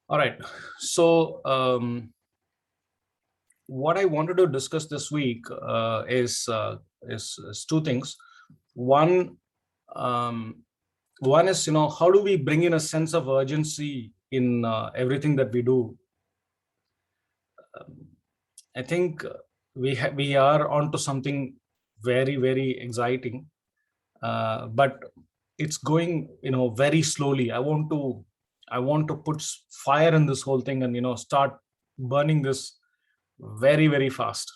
All right. So what I wanted to discuss this week is two things. One, um, one is how do we bring in a sense of urgency in everything that we do. Um, I think we are onto something very exciting, but it's going very slowly. I want to put fire in this whole thing and start burning this very fast.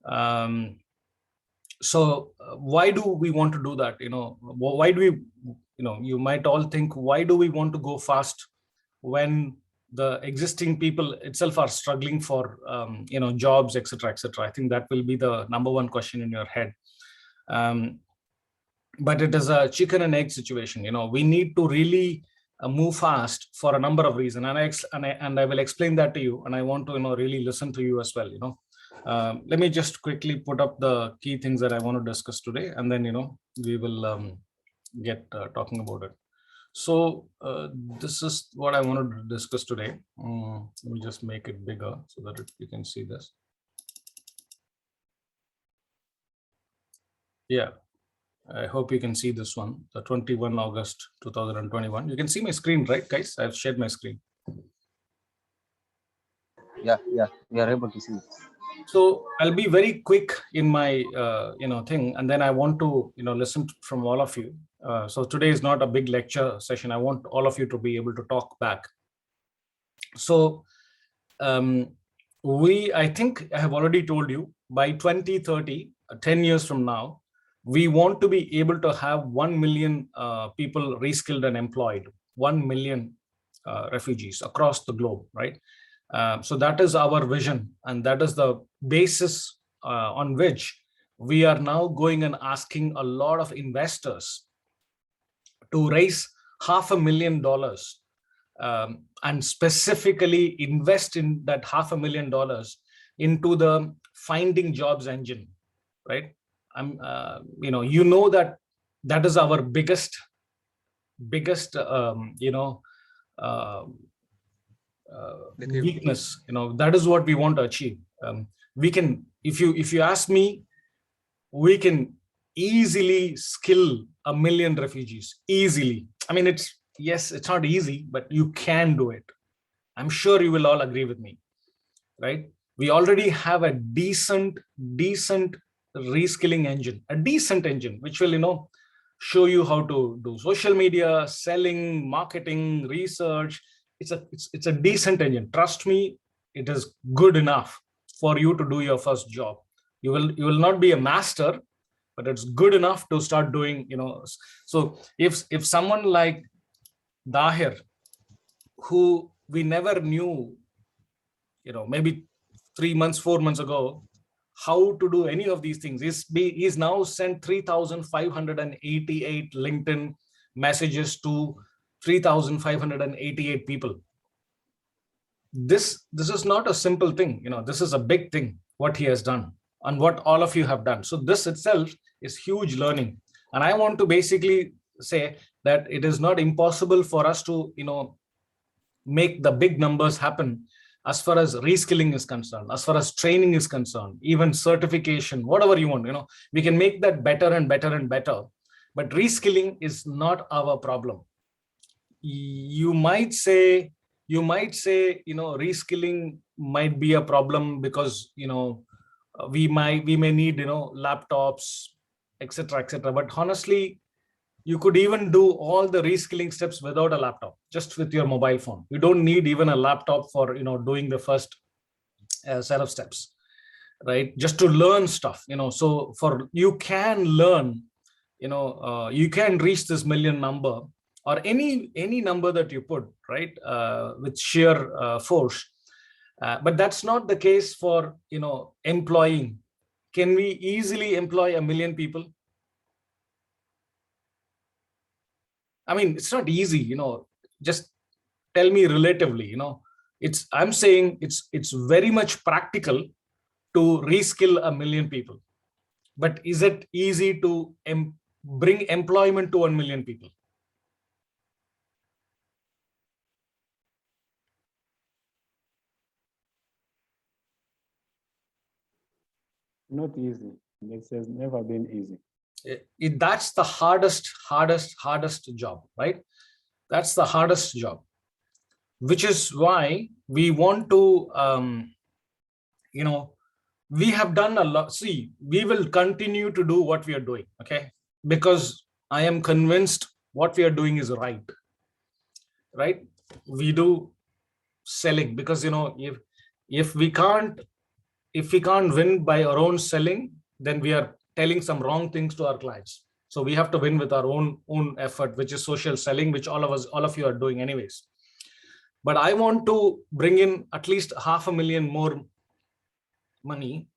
um, so why do we want to do that? Why do we, you might all think, why do we want to go fast when the existing people itself are struggling for jobs, etc. I think that will be the number one question in your head. um, but it is a chicken and egg situation. We need to really move fast for a number of reasons, and I will explain that to you, and I want to really listen to you as well. Let me just quickly put up the key things that I want to discuss today, and then we will get talking about it. So this is what I wanted to discuss today. Let me just make it bigger so that you can see this. Yeah, I hope you can see this one, the 21 August 2021. You can see my screen, right, guys? I've shared my screen. Yeah, we are able to see it. So I'll be very quick in my thing, and then I want to listen from all of you. So today is not a big lecture session. I want all of you to be able to talk back. So um, I think I have already told you, by 2030, 10 years from now, we want to be able to have 1 million people reskilled and employed, 1 million refugees across the globe, right? So that is our vision, and that is the basis on which we are now going and asking a lot of investors to raise $500,000 and specifically invest in that $500,000 into the finding jobs engine, right? That is our biggest uh, weakness. That is what we want to achieve. We can, if you ask me, we can easily skill 1 million refugees easily. I mean, it's not easy, but you can do it. I'm sure you will all agree with me, right? We already have a decent reskilling engine, a decent engine, which will show you how to do social media, selling, marketing, research. It's a decent engine. Trust me, it is good enough for you to do your first job. You will not be a master, but it's good enough to start doing. So if someone like Dahir, who we never knew, maybe 3 months, 4 months ago, how to do any of these things, he's now sent 3,588 LinkedIn messages to 3,588 people. This is not a simple thing. This is a big thing, what he has done and what all of you have done. So this itself is huge learning. And I want to basically say that it is not impossible for us to make the big numbers happen as far as reskilling is concerned, as far as training is concerned, even certification, whatever you want. We can make that better and better and better. But reskilling is not our problem. You might say, reskilling might be a problem because we may need laptops, etc. But honestly, you could even do all the reskilling steps without a laptop, just with your mobile phone. You don't need even a laptop for doing the first set of steps, right? Just to learn stuff. So for you can learn, you can reach this million number, or any number that you put, right, with sheer force. But that's not the case for employing. Can we easily employ 1 million people? I mean, it's not easy. Just tell me relatively. I'm saying it's very much practical to reskill 1 million people. But is it easy to bring employment to 1 million people? not easy. It has never been easy. That's the hardest job, right? That's the hardest job, which is why we want to, we have done a lot. See, we will continue to do what we are doing, okay? Because I am convinced what we are doing is right? We do selling because, if we can't win by our own selling, then we are telling some wrong things to our clients. So we have to win with our own effort, which is social selling, which all of you are doing anyways. But I want to bring in at least $500,000 more money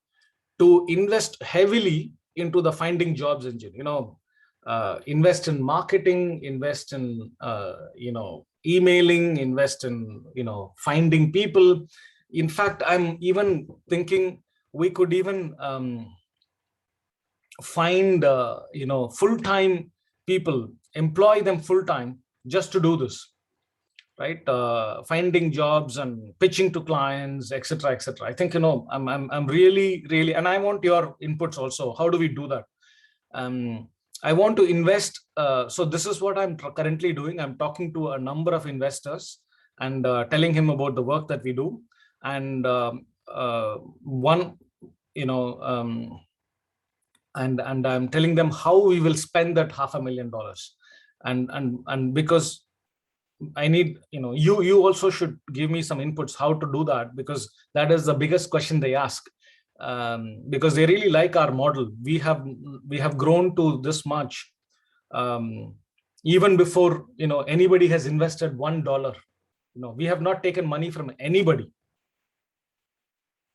to invest heavily into the finding jobs engine. Invest in marketing, invest in emailing, invest in finding people. In fact, I'm even thinking we could even find full-time people, employ them full-time just to do this, right? Finding jobs and pitching to clients, etc., etc. I think I'm really, and I want your inputs also. How do we do that? I want to invest. So this is what I'm currently doing. I'm talking to a number of investors and telling him about the work that we do. And one, and I'm telling them how we will spend that $500,000. And because I need, you also should give me some inputs how to do that, because that is the biggest question they ask. Because they really like our model. We have grown to this much, even before anybody has invested $1. We have not taken money from anybody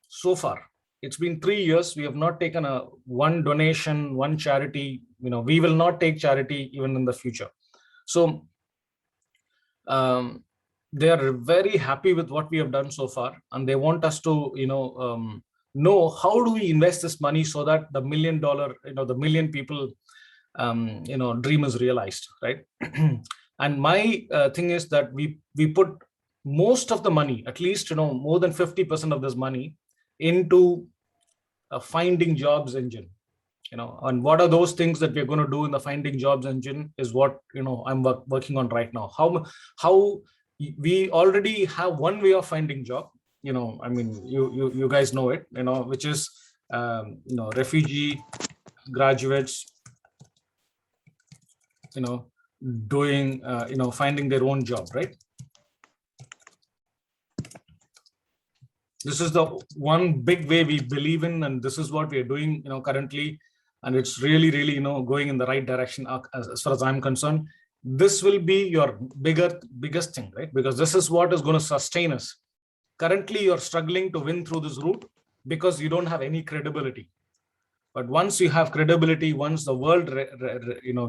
so far. It's been 3 years. We have not taken one donation, one charity. We will not take charity even in the future. So they are very happy with what we have done so far, and they want us to know how do we invest this money so that the $1 million, the million people dream is realized, right? And my thing is that we put most of the money, at least more than 50% of this money, into a finding jobs engine. And what are those things that we're going to do in the finding jobs engine is what I'm working on right now. How we already have one way of finding job. I mean, you guys know it, which is refugee graduates doing finding their own job, right? This is the one big way we believe in, and this is what we are doing currently, and it's really going in the right direction as far as I'm concerned. This will be your biggest thing, right? Because this is what is going to sustain us. Currently you're struggling to win through this route because you don't have any credibility. But once you have credibility, once the world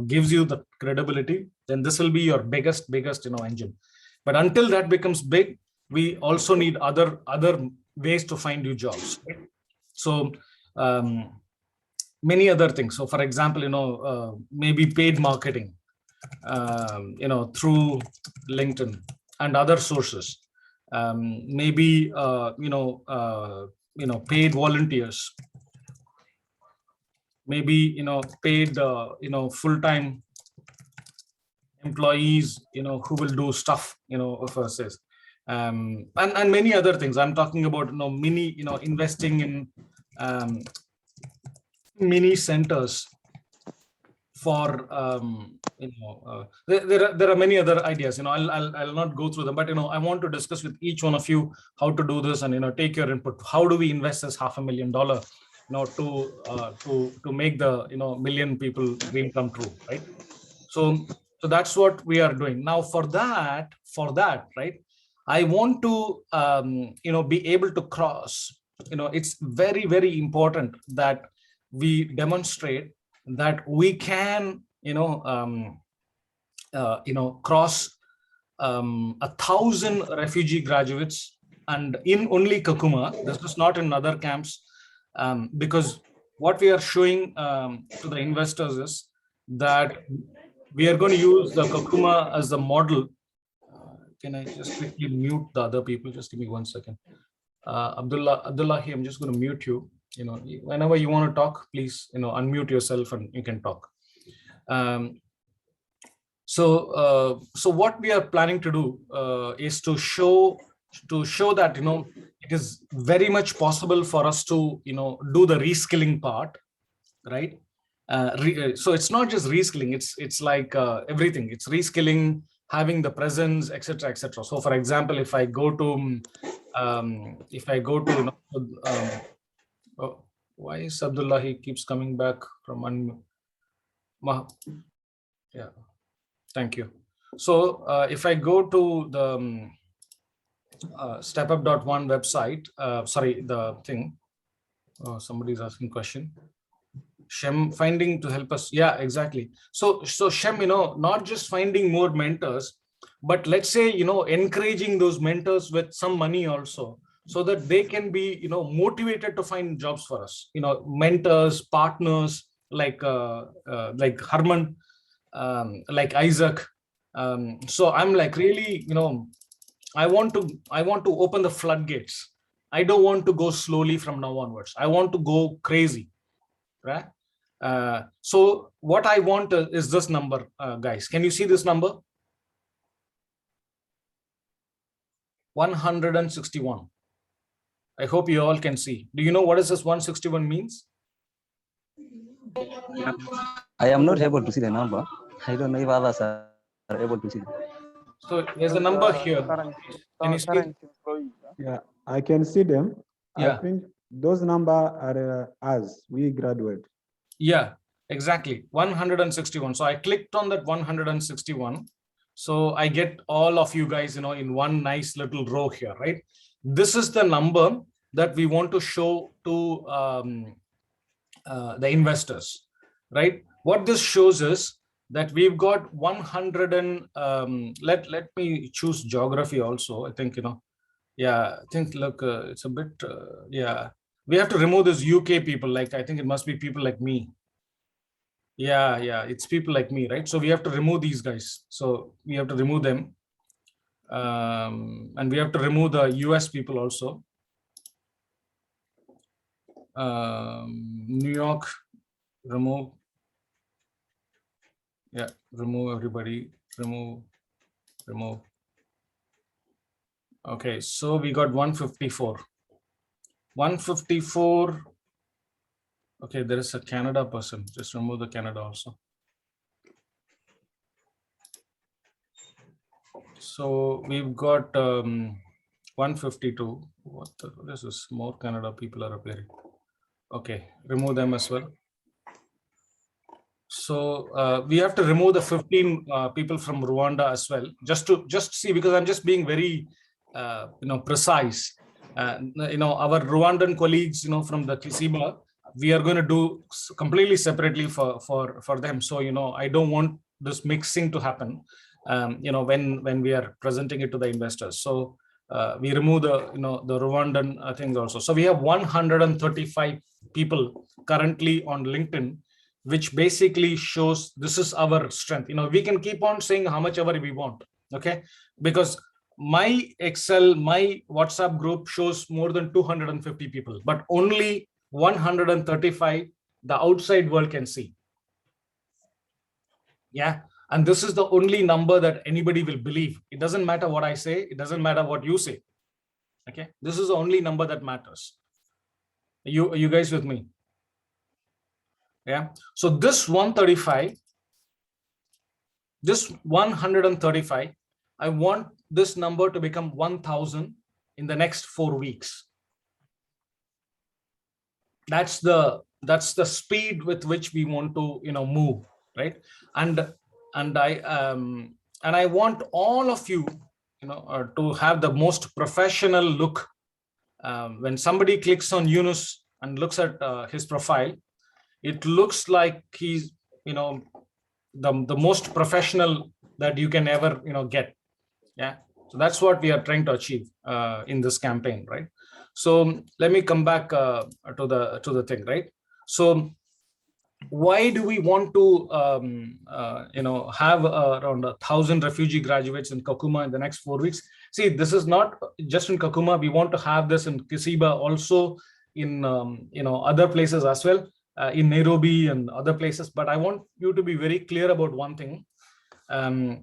gives you the credibility, then this will be your biggest engine. But until that becomes big, we also need other ways to find you jobs, right? So many other things. So for example, maybe paid marketing, through LinkedIn and other sources. Maybe paid volunteers, maybe paid full-time employees who will do stuff of us, and many other things. I'm talking about investing in mini centers for there are many other ideas. I'll not go through them, but I want to discuss with each one of you how to do this, and take your input. How do we invest this $500,000 to make the million people dream come true, right? So that's what we are doing now. For that, right, I want to be able to cross. It's very important that we demonstrate that we can cross 1,000 refugee graduates, and in only Kakuma. This is not in other camps, because what we are showing to the investors is that we are going to use the Kakuma as the model. Can I just quickly mute the other people? Just give me 1 second. Abdullahi, I'm just going to mute you. whenever you want to talk, please, unmute yourself and you can talk. So what we are planning to do is to show that it is very much possible for us to do the reskilling part, right? So it's not just reskilling; it's like everything. It's reskilling, having the presence, etc., etc. So, for example, if I go to oh, why is Abdullah? He keeps coming back from yeah. Thank you. So if I go to the StepUp.One website, sorry, the thing. Oh, somebody's asking question. Shem finding to help us. Yeah, exactly. So Shem, not just finding more mentors, but let's say, encouraging those mentors with some money also, so that they can be, motivated to find jobs for us. Mentors, partners like Harman, like Isaac. So I'm like really, I want to open the floodgates. I don't want to go slowly from now onwards. I want to go crazy, right? So what I want is this number, guys. Can you see this number? 161. I hope you all can see. Do you know what does this 161 means? I am not able to see the number. I don't know if others are able to see. So there's a number here. Can you see? Yeah, I can see them. Yeah. I think those numbers are us, we graduate. Yeah, exactly. 161. So I clicked on that 161. So I get all of you guys, in one nice little row here, right? This is the number that we want to show to the investors, right? What this shows is that we've got 100 and let me choose geography also. I think, yeah, I think, look, it's a bit, yeah. We have to remove this UK people. Like, I think it must be people like me. Yeah, it's people like me, right? So we have to remove these guys. So we have to remove them. And we have to remove the US people also. New York, remove. Yeah, remove everybody. Remove. Okay, so we got 154. 154. Okay, there is a Canada person. Just remove the Canada also. So we've got 152. What is this? More Canada people are appearing. Okay, remove them as well. So we have to remove the 15 people from Rwanda as well, just see, because I'm just being very precise. Our Rwandan colleagues, from the Kisiba, we are going to do completely separately for them. So I don't want this mixing to happen. When we are presenting it to the investors. So we remove the the Rwandan things also. So we have 135 people currently on LinkedIn, which basically shows this is our strength. We can keep on saying how much ever we want, okay? Because my Excel, my WhatsApp group shows more than 250 people, but only 135 the outside world can see. Yeah, and this is the only number that anybody will believe. It doesn't matter what I say, it doesn't matter what you say. Okay, this is the only number that matters. Are you guys with me? Yeah, so this 135, I want this number to become 1,000 in the next 4 weeks. That's the speed with which we want to move, right? And I want all of you to have the most professional look. When somebody clicks on Yunus and looks at his profile, it looks like he's the most professional that you can ever get. Yeah, so that's what we are trying to achieve in this campaign, right? So let me come back to the thing, right? So why do we want to have around 1,000 refugee graduates in Kakuma in the next 4 weeks? See, this is not just in Kakuma. We want to have this in Kisiba also, in other places as well, in Nairobi and other places. But I want you to be very clear about one thing. The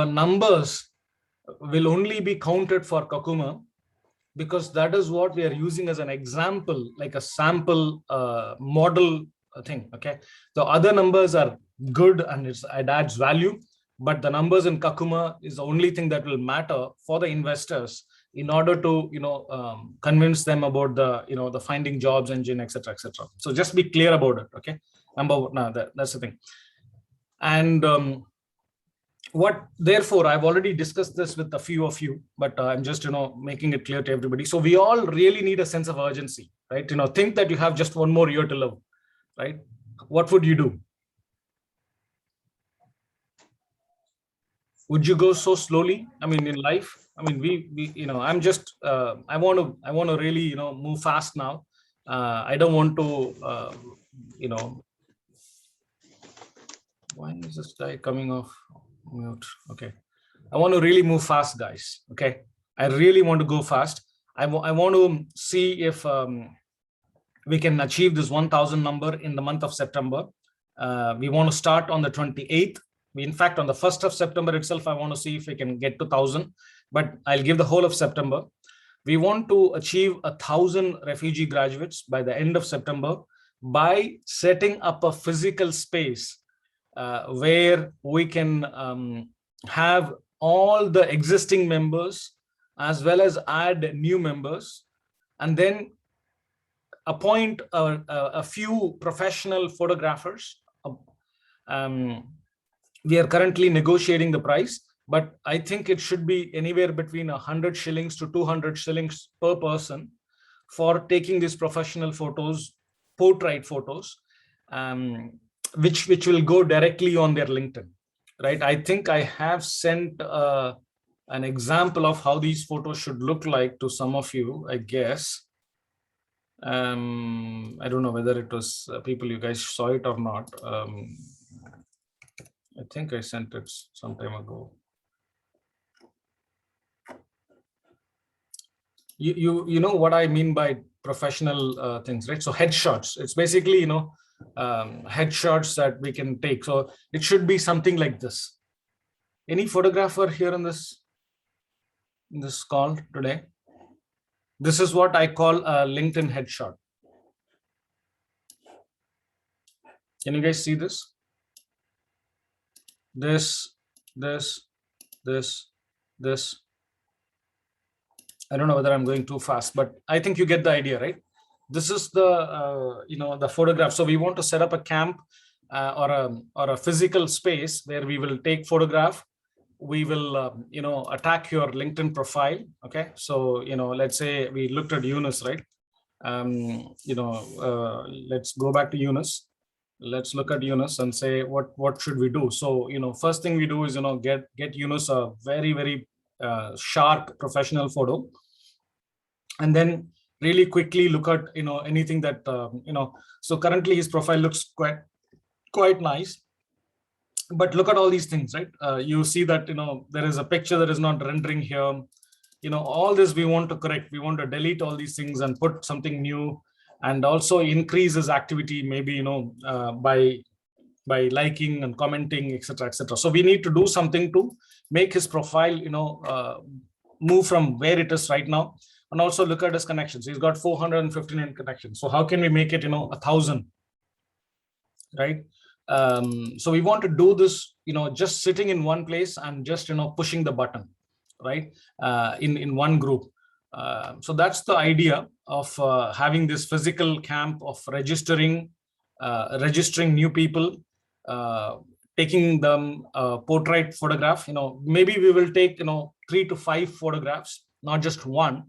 numbers will only be counted for Kakuma because that is what we are using as an example, like a sample model thing. Okay, the other numbers are good and it adds value, but the numbers in Kakuma is the only thing that will matter for the investors in order to convince them about the the finding jobs engine, etc., etc. So just be clear about it. Okay, that's the thing. And therefore I've already discussed this with a few of you, but I'm just making it clear to everybody. So we all really need a sense of urgency, right? Think that you have just one more year to live, right? What would you do? Would you go so slowly? I mean, in life, I mean, we I'm just I want to really move fast now. I don't want to why is this guy coming off mute? Okay, I want to really move fast, guys. Okay, I really want to go fast. I want to see if we can achieve this 1,000 number in the month of September. We want to start on the 28th. In fact, on the 1st of September itself, I want to see if we can get to 1,000, but I'll give the whole of September. We want to achieve 1,000 refugee graduates by the end of September by setting up a physical space where we can have all the existing members as well as add new members, and then appoint a few professional photographers. We are currently negotiating the price, but I think it should be anywhere between 100 shillings to 200 shillings per person for taking these professional photos, portrait photos, which will go directly on their LinkedIn, right? I think I have sent an example of how these photos should look like to some of you, I guess. I don't know whether it was people, you guys saw it or not. I think I sent it some time ago. You know what I mean by professional things, right? So headshots, it's basically headshots that we can take. So it should be something like this. Any photographer here in this call today? This is what I call a LinkedIn headshot. Can you guys see this? This. I don't know whether I'm going too fast, but I think you get the idea, right? This is the the photograph. So we want to set up a camp or a physical space where we will take photograph. We will attack your LinkedIn profile. Okay, so let's say we looked at Yunus, right? Let's go back to Yunus. Let's look at Yunus and say what should we do. So first thing we do is get Yunus a very sharp professional photo, and then really quickly look at anything that so currently his profile looks quite nice, but look at all these things, right? You see that there is a picture that is not rendering here. All this we want to correct. We want to delete all these things and put something new, and also increase his activity, maybe by liking and commenting, etc., etc. So we need to do something to make his profile move from where it is right now. And also look at his connections. He's got 459 connections. So how can we make it 1,000, right? So we want to do this just sitting in one place and just pushing the button, right? In one group. So that's the idea of having this physical camp of registering new people, taking them portrait photograph. Maybe we will take 3 to 5 photographs, not just one,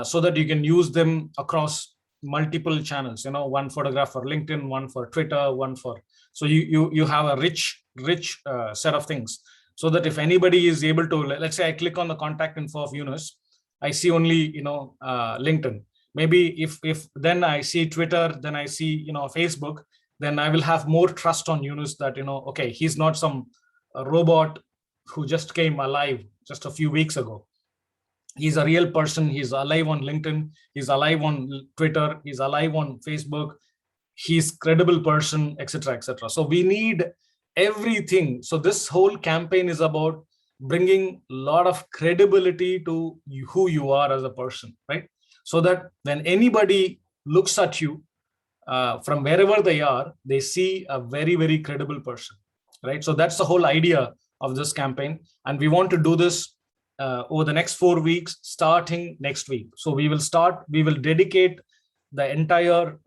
so that you can use them across multiple channels. One photograph for LinkedIn, one for Twitter, one for, so you have a rich set of things, so that if anybody is able to, let's say I click on the contact info of Yunus, I see only LinkedIn. Maybe if then I see Twitter, then I see Facebook, then I will have more trust on Yunus that okay, he's not some robot who just came alive just a few weeks ago. He's a real person. He's alive on LinkedIn. He's alive on Twitter. He's alive on Facebook. He's credible person, etc., etc. So we need everything. So this whole campaign is about bringing a lot of credibility to who you are as a person, right? So that when anybody looks at you from wherever they are, they see a very, very credible person, right? So that's the whole idea of this campaign. And we want to do this over the next 4 weeks, starting next week. So we will dedicate the entire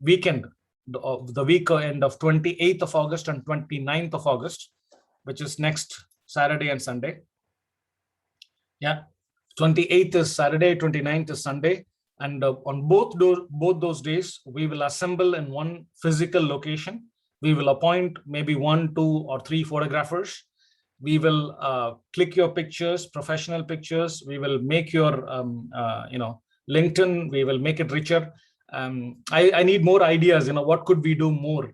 weekend of the weekend of 28th of August and 29th of August, which is next Saturday and Sunday. Yeah, 28th is Saturday, 29th is Sunday. And on both those days, we will assemble in one physical location. We will appoint maybe 1, 2, or 3 photographers. We will click your pictures, professional pictures. We will make your, LinkedIn. We will make it richer. I need more ideas. What could we do more?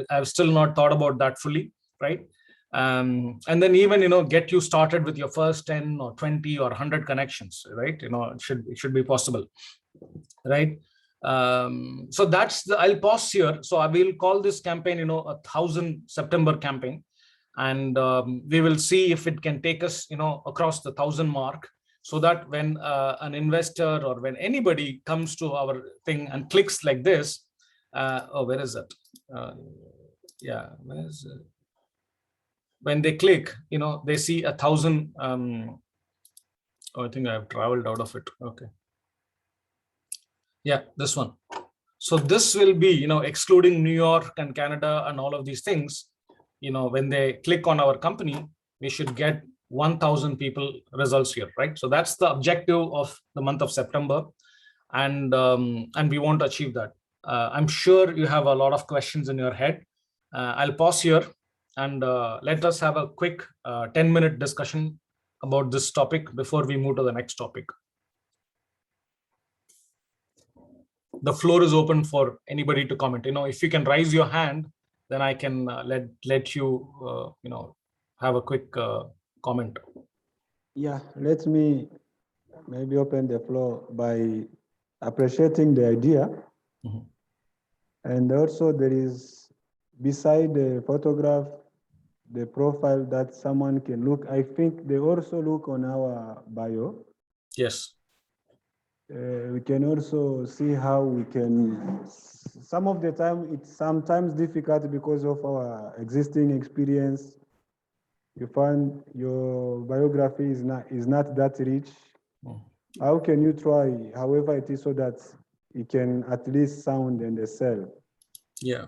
I've still not thought about that fully, right? And then even get you started with your first 10 or 20 or 100 connections, right? It should be possible, right? So I'll pause here. So I will call this campaign 1,000 September campaign, and we will see if it can take us across the 1,000 mark, so that when an investor or when anybody comes to our thing and clicks like this, where is that? Yeah, where is it? When they click, they see 1,000. I think I have traveled out of it. Okay. Yeah, this one. So this will be, excluding New York and Canada and all of these things. When they click on our company, we should get 1,000 people results here, right? So that's the objective of the month of September, and we want to achieve that. I'm sure you have a lot of questions in your head. I'll pause here and let us have a quick 10-minute discussion about this topic before we move to the next topic. The floor is open for anybody to comment. If you can raise your hand, then I can let you have a quick comment. Yeah, let me maybe open the floor by appreciating the idea. Mhm. And also there is, beside the photograph, the profile that someone can look. I think they also look on our bio. Yes. We can also see how we can, some of the time it's sometimes difficult because of our existing experience. You find your biography is not that rich. Mm. How can you try, however it is, so that it can at least sound and sell? Yeah.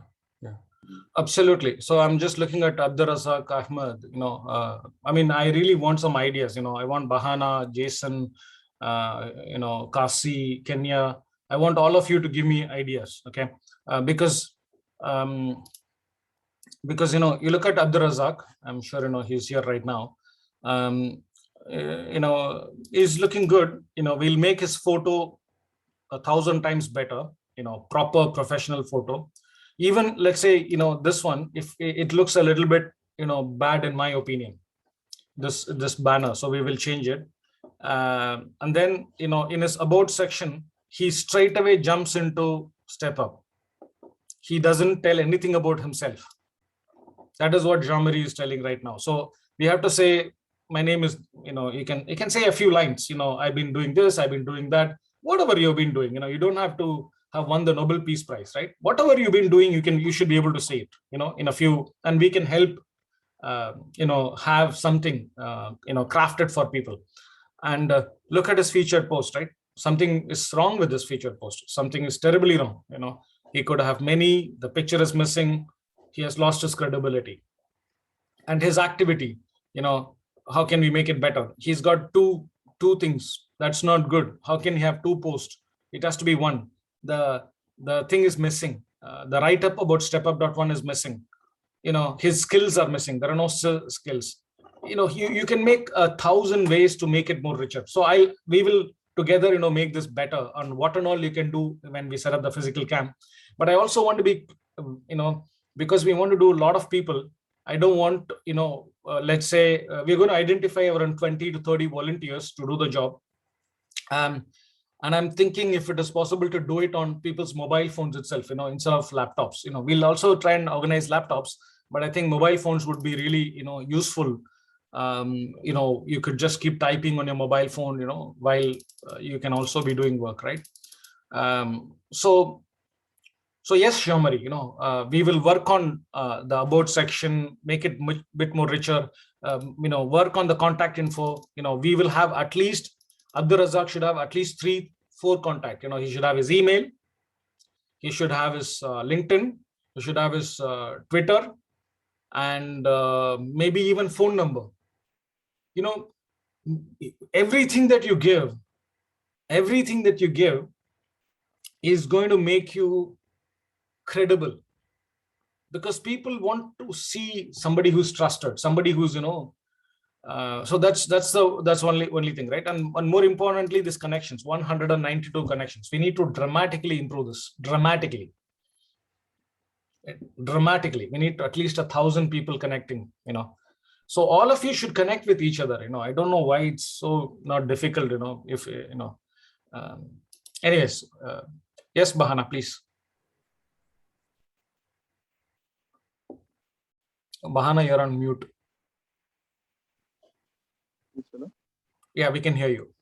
Absolutely. So I'm just looking at Abdurazak Ahmed. I really want some ideas. I want Bahana, Jason, Kasi, Kenya. I want all of you to give me ideas, okay? Because you look at Abdurazak. I'm sure he's here right now. He's looking good. We'll make his photo 1,000 times better. Proper professional photo. Even let's say this one, if it looks a little bit bad in my opinion, this banner, so we will change it. And then in his about section, he straight away jumps into StepUp. He doesn't tell anything about himself. That is what Jean-Marie is telling right now. So we have to say, my name is, you can say a few lines. I've been doing this, I've been doing that. Whatever you've been doing, you don't have to have won the Nobel Peace Prize, right? Whatever you've been doing, you should be able to say it, in a few, and we can help, have something, crafted for people. And look at his featured post, right? Something is wrong with this featured post. Something is terribly wrong. He could have many, the picture is missing. He has lost his credibility. And his activity, how can we make it better? He's got two things. That's not good. How can he have 2 posts? It has to be 1. The thing is missing. The write-up about StepUp.One is missing. His skills are missing. There are no skills. You can make 1,000 ways to make it more richer. So we will together, make this better on what and all you can do when we set up the physical camp. But I also want to be, because we want to do a lot of people, I don't want, let's say we're going to identify around 20 to 30 volunteers to do the job. Um, and I'm thinking if it is possible to do it on people's mobile phones itself, instead of laptops. We'll also try and organize laptops, but I think mobile phones would be really, useful. You could just keep typing on your mobile phone, while you can also be doing work, right? So yes, Shyamari, we will work on the about section, make it bit more richer. Work on the contact info. We will have at least Abdur Razak should have at least 3-4 contact. He should have his email, he should have his LinkedIn, he should have his Twitter, and maybe even phone number. You know, everything that you give, everything that you give is going to make you credible, because people want to see somebody who's trusted, somebody who's so that's only thing, right? And more importantly, these connections, 192 connections, we need to dramatically improve this. Dramatically we need at least 1,000 people connecting. So all of you should connect with each other. I don't know why it's so not difficult. If um, anyways, yes, Bahana, please. Bahana, you're on mute. Hello? Yeah, we can hear you.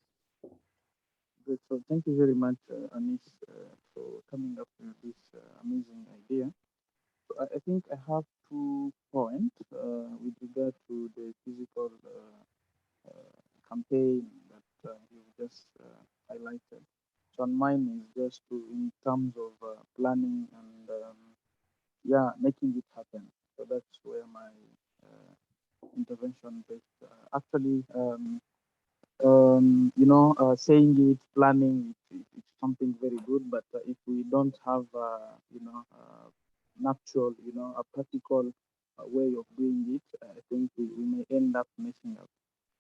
Good. So thank you very much, Anis, for coming up with this amazing idea. So I think I have 2 points with regard to the physical campaign that you just highlighted. So on mine is just to in terms of planning and making it happen. So that's where my intervention based. Actually, saying it, planning, it's something very good. But if we don't have, an actual, a practical way of doing it, I think we may end up messing up.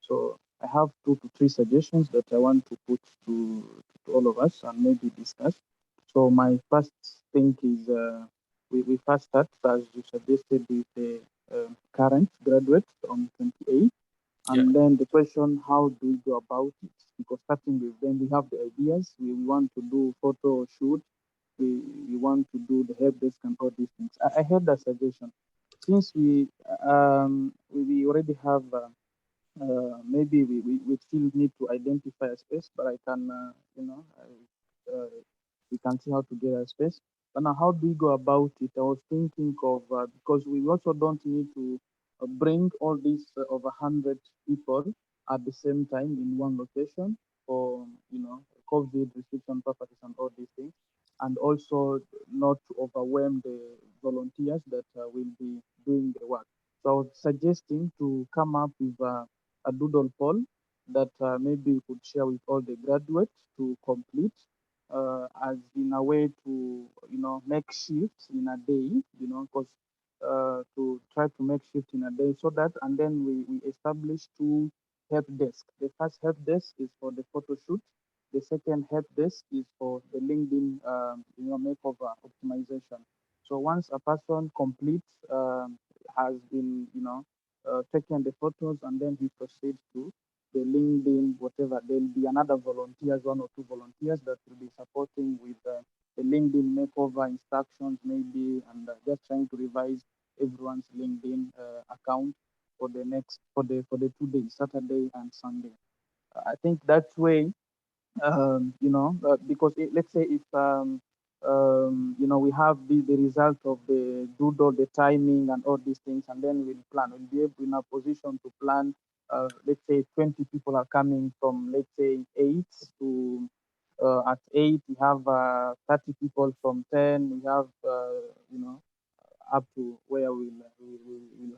So I have 2 to 3 suggestions that I want to put to all of us and maybe discuss. So my first thing is we first start, as you suggested, with the current graduates on 28. And then the question, how do we go about it? Because starting with them, we have the ideas. We want to do photo shoot. We want to do the help desk and all these things. I had a suggestion. Since we already have maybe we still need to identify a space, but I can we can see how to get a space. But now, how do we go about it? I was thinking of because we also don't need to bring all these over 100 people at the same time in one location for COVID restriction purposes and all these things, and also not to overwhelm the volunteers that will be doing the work. So I was suggesting to come up with a doodle poll that maybe we could share with all the graduates to complete as in a way to make shifts in a day, because to try to make shift in a day, so that, and then we establish 2 help desk. The first help desk is for the photo shoot. The second help desk is for the LinkedIn makeover optimization. So once a person completes has been taken the photos, and then he proceeds to the LinkedIn, whatever, there'll be another volunteers, 1 or 2 volunteers that will be supporting with the LinkedIn makeover instructions, maybe, and just trying to revise everyone's LinkedIn account for the 2 days, Saturday and Sunday. I think that's way because let's say if we have the result of the doodle, the timing, and all these things, and then we'll plan. We'll be able in a position to plan. Let's say 20 people are coming from, let's say, 8 to at 8. We have 30 people from 10. We have up to where we'll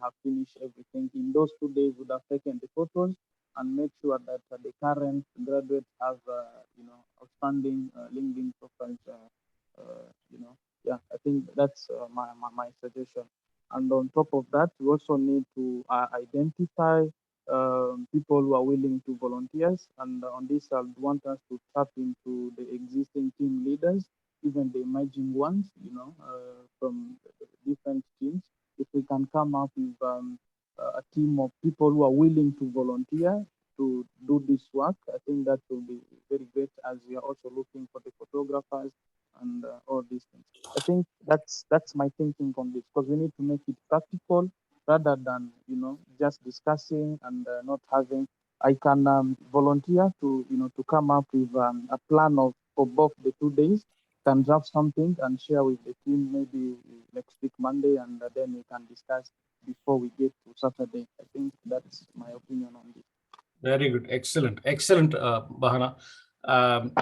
have finished everything. In those 2 days, we'll have taken the photos and make sure that the current graduates have, outstanding LinkedIn profiles. I think that's my suggestion. And on top of that, we also need to identify people who are willing to volunteers. And on this, I want us to tap into the existing team leaders, even the emerging ones, from different teams. If we can come up with a team of people who are willing to volunteer to do this work. I think that will be very great, as we are also looking for the photographers and all these things. I think that's my thinking on this, because we need to make it practical rather than just discussing and not having. I can volunteer to to come up with a plan of for both the 2 days, can draft something and share with the team maybe next week Monday, and then we can discuss before we get to Saturday. I think that's my opinion on this. Very good. Excellent. Excellent, Bahana.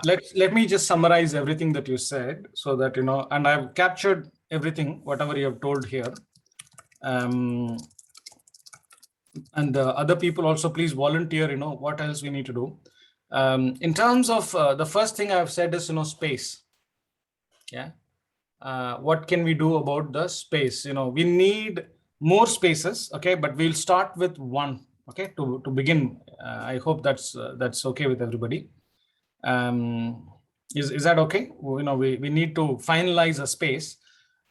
Let me just summarize everything that you said so that, and I've captured everything, whatever you have told here. And other people also, please volunteer, what else we need to do. In terms of the first thing I've said is, space. Yeah. What can we do about the space? We need more spaces. Okay. But we'll start with one. Okay. To begin, I hope that's okay with everybody. Is that okay? We need to finalize a space.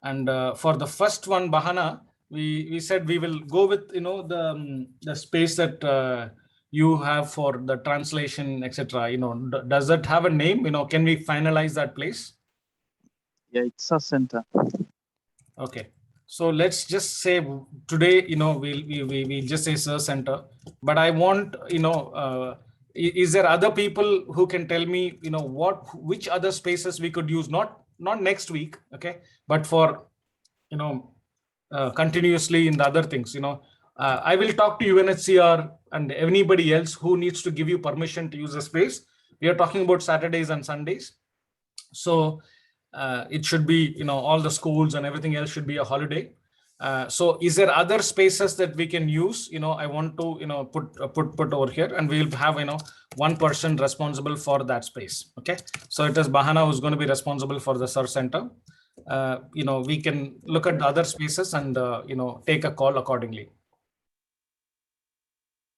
And for the first one, Bahana, we said we will go with, the space that you have for the translation, etc. Does that have a name? Can we finalize that place? Yeah, it's a center. Okay, so let's just say today, we'll just say Sir Center. But I want, is there other people who can tell me, which other spaces we could use? Not next week, okay, but for, continuously in the other things. I will talk to UNHCR and anybody else who needs to give you permission to use the space. We are talking about Saturdays and Sundays. So it should be, all the schools and everything else should be a holiday. So is there other spaces that we can use? I want to, put over here, and we'll have, one person responsible for that space. Okay. So it is Bahana who's going to be responsible for the Sir Center. We can look at the other spaces and, take a call accordingly.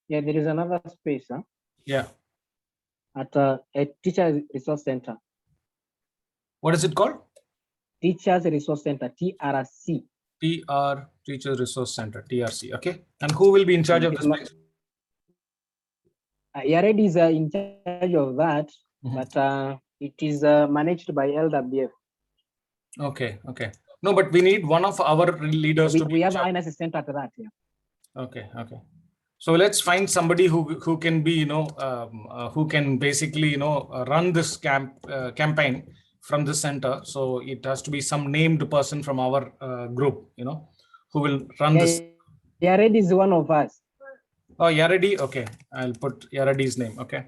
Yeah, there is another space, huh? Yeah. At a Teacher Resource Center. What is it called? Teachers Resource Center, TRC. Teacher Resource Center, TRC. Okay. And who will be in charge of this place? Yared is in charge of that, but it is managed by LWF. Okay. Okay. No, but we need one of our leaders to be. We have an INS center at that. Yeah. Okay. Okay. So let's find somebody who can be, who can basically, run this campaign from the center. So it has to be some named person from our group, who will run this. Yared is one of us. Oh, Yaredi. Okay. I'll put Yaredi's name. Okay.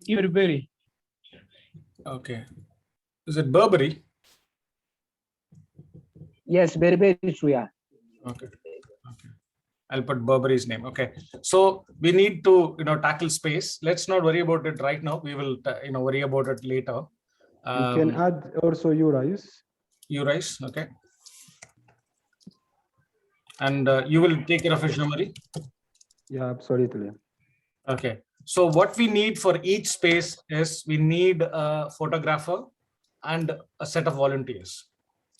Burberry. Okay. Is it Burberry? Yes, Burberry. Okay. Okay. I'll put Burberry's name. Okay. So we need to, tackle space. Let's not worry about it right now. We will, worry about it later. You can add also URIs. URIs. Okay. And you will take care of it, Jean-Marie? Yeah, absolutely. Okay. So what we need for each space is we need a photographer and a set of volunteers.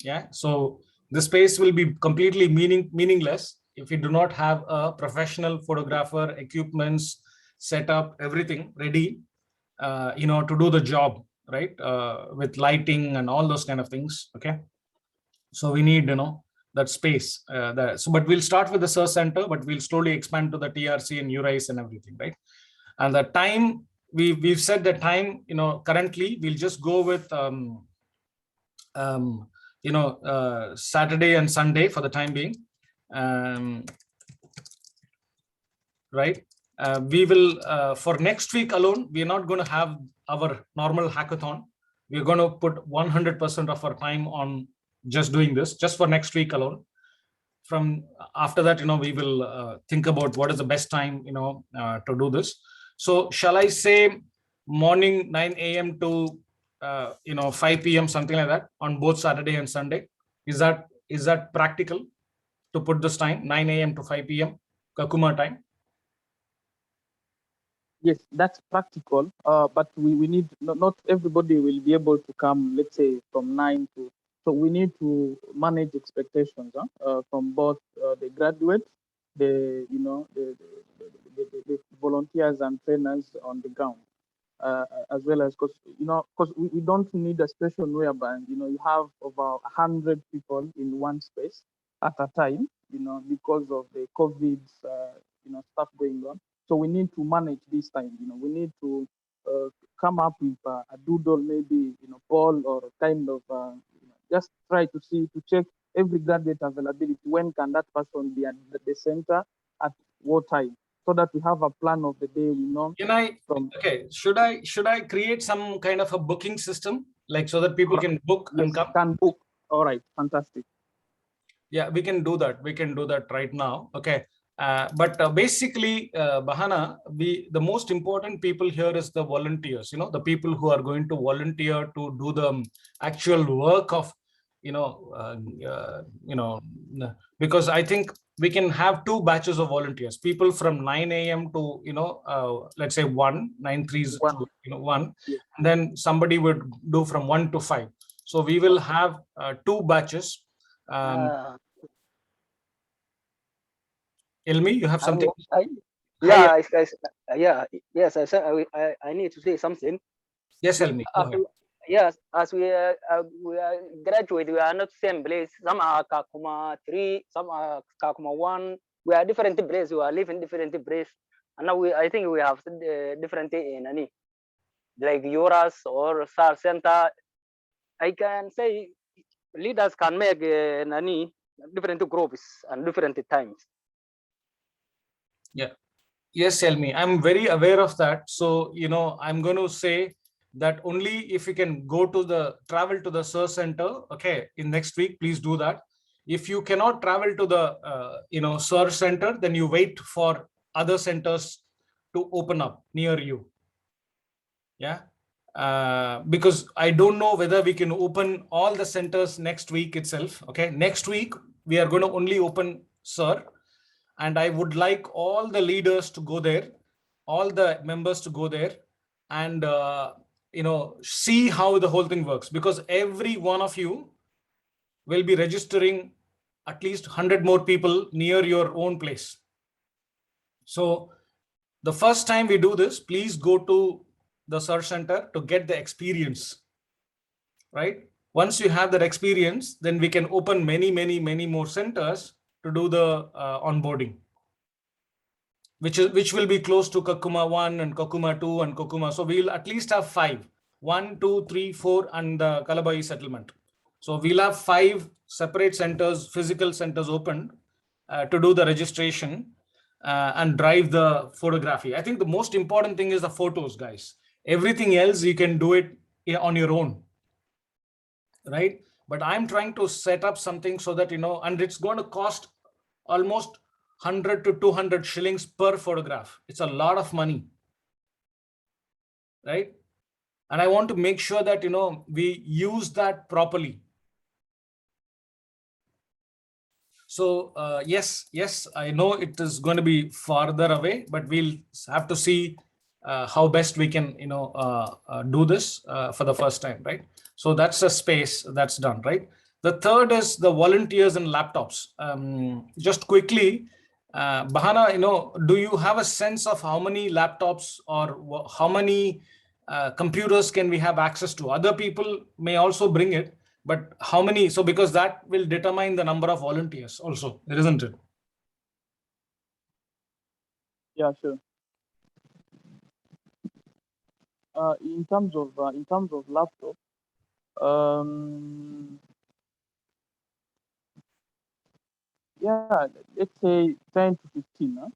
Yeah. So the space will be completely meaningless if we do not have a professional photographer, equipments, setup, everything ready, to do the job, right? With lighting and all those kind of things. Okay. So we need, that space. But we'll start with the Sir Center, but we'll slowly expand to the TRC and URIs and everything, right? And the time, we've said the time, currently we'll just go with, Saturday and Sunday for the time being. Right. We will, for next week alone, we're not going to have our normal hackathon. We're going to put 100% of our time on just doing this, just for next week alone. From after that, we will think about what is the best time, to do this. So shall I say morning 9 a.m. to 5 p.m. something like that on both Saturday and Sunday? Is that practical to put this time 9 a.m. to 5 p.m. Kakuma time? Yes, that's practical. But we need not everybody will be able to come. Let's say from 9 to So we need to manage expectations from both the graduates, the the volunteers and trainers on the ground, as well as because we don't need a situation whereby you have about 100 people in one space at a time, because of the COVID stuff going on. So we need to manage this time. We need to come up with a doodle, maybe poll or kind of just try to check every graduate availability. When can that person be at the center at what time, so that we have a plan of the day. We know. Okay, should I create some kind of a booking system, like, so that people can book and come? Can book. All right, fantastic. Yeah, we can do that. We can do that right now. Okay. But basically, Bahana, the most important people here is the volunteers, the people who are going to volunteer to do the actual work of, because I think we can have two batches of volunteers, people from 9 a.m. to, let's say 9 3s to 1, Yes. and then somebody would do from 1 to 5. So we will have two batches. Ilmi, you have something? Yes, I need to say something. Yes, Ilmi. Yes, as we are graduate, we are not same place. Some are Kakuma 3, some are Kakuma 1. We are different places. We are living different places. And now I think we have different in any, like yours or SAR Center. I can say leaders can make different groups and different times. Yeah. Yes, Elmi, I'm very aware of that. So, I'm going to say that only if you can travel to the SIR Center, okay, in next week, please do that. If you cannot travel to the, SIR Center, then you wait for other centers to open up near you. Yeah. Because I don't know whether we can open all the centers next week itself. Okay. Next week, we are going to only open SIR. And I would like all the leaders to go there, all the members to go there and, see how the whole thing works, because every one of you will be registering at least 100 more people near your own place. So the first time we do this, please go to the SIR Center to get the experience, right? Once you have that experience, then we can open many, many, many more centers to do the onboarding, which will be close to Kakuma 1 and Kakuma 2 and Kakuma. So we'll at least have 5, 1, 2, 3, 4, and the Kalabai settlement. So we'll have 5 separate centers, physical centers opened to do the registration and drive the photography. I think the most important thing is the photos, guys. Everything else, you can do it on your own, right? But I'm trying to set up something so that, and it's going to cost almost 100 to 200 shillings per photograph. It's a lot of money, right? And I want to make sure that, we use that properly. So yes, I know it is going to be farther away, but we'll have to see how best we can, do this for the first time, right? So that's a space that's done, right? The third is the volunteers and laptops. Just quickly, Bahana, do you have a sense of how many laptops or how many computers can we have access to? Other people may also bring it, but how many? So because that will determine the number of volunteers also, isn't it? Yeah, sure. In terms of laptop, yeah, let's say 10 to 15. Huh?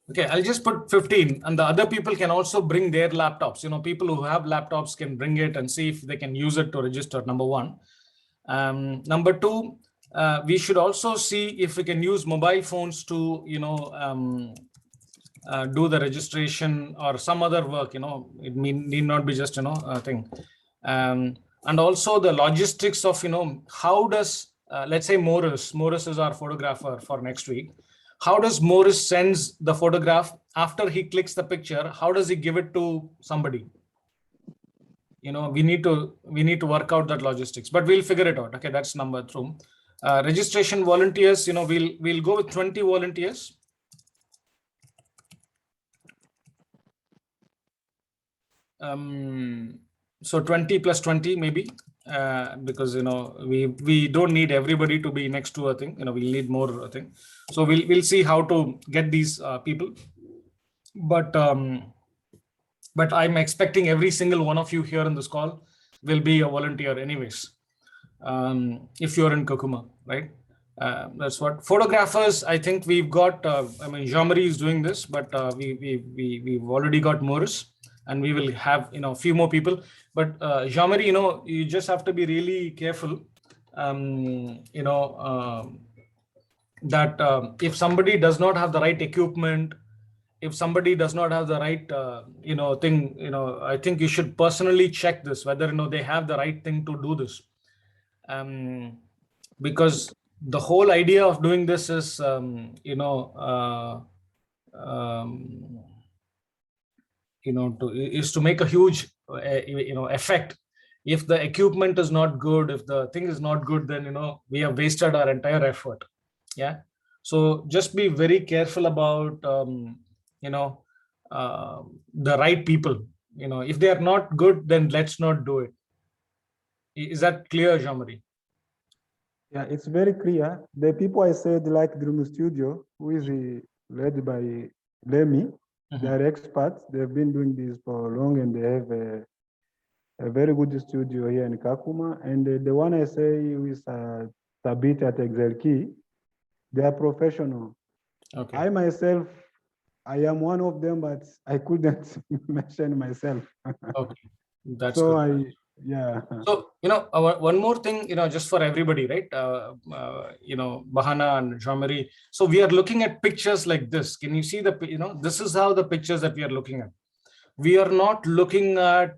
Okay, I'll just put 15, and the other people can also bring their laptops. People who have laptops can bring it and see if they can use it to register, number one. Number two, we should also see if we can use mobile phones to, do the registration or some other work. It need not be just, a thing. And also the logistics of, how does, let's say Morris is our photographer for next week. How does Morris sends the photograph after he clicks the picture? How does he give it to somebody? we need to work out that logistics, but we'll figure it out. Okay, that's number 2. Registration volunteers, we'll go with 20 volunteers. So 20 plus 20 maybe, because we don't need everybody to be next to a thing. We'll need more thing. So we'll see how to get these people, but I'm expecting every single one of you here in this call will be a volunteer anyways, if you're in Kakuma, right? That's what. Photographers, I think we've got, Jean-Marie is doing this, but we've already got Morris, and we will have, a few more people. But Jean-Marie, you just have to be really careful, that if somebody does not have the right equipment, if somebody does not have the right, thing, I think you should personally check this, whether, they have the right thing to do this. Because the whole idea of doing this is, is to make a huge, effect. If the equipment is not good, if the thing is not good, then, we have wasted our entire effort. Yeah. So just be very careful about, the right people. If they are not good, then let's not do it. Is that clear, Jean-Marie? Yeah, it's very clear. The people I said, like Dream Studio, who is led by Lemmy, they are experts. They've been doing this for long, and they have a very good studio here in Kakuma. And the one I say is Tabit at Exelki, they are professional. Okay. I myself, I am one of them, but I couldn't mention myself. Okay, that's so good. Yeah. So, one more thing, just for everybody, right? Bahana and Jean-Marie. So we are looking at pictures like this. Can you see this is how the pictures that we are looking at. We are not looking at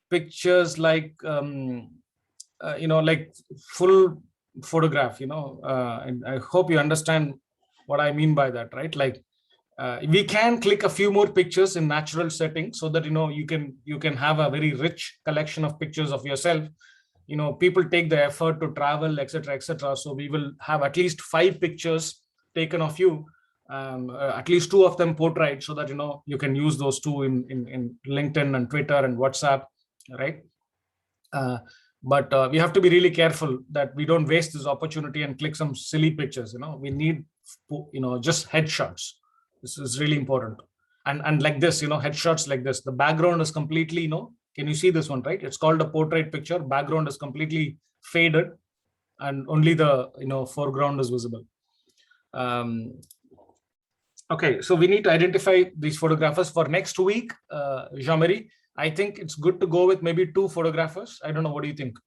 pictures like, like full photograph, and I hope you understand what I mean by that, right? Like, we can click a few more pictures in natural settings, so that you can have a very rich collection of pictures of yourself. People take the effort to travel, etc., etc. So we will have at least 5 pictures taken of you, at least 2 of them portrait, so that you can use those 2 in LinkedIn and Twitter and WhatsApp, right? But we have to be really careful that we don't waste this opportunity and click some silly pictures. We need just headshots. This is really important. And like this, headshots like this, the background is completely, can you see this one, right? It's called a portrait picture. Background is completely faded, and only the, foreground is visible. Okay, so we need to identify these photographers for next week. Jean-Marie, I think it's good to go with maybe 2 photographers. I don't know. What do you think?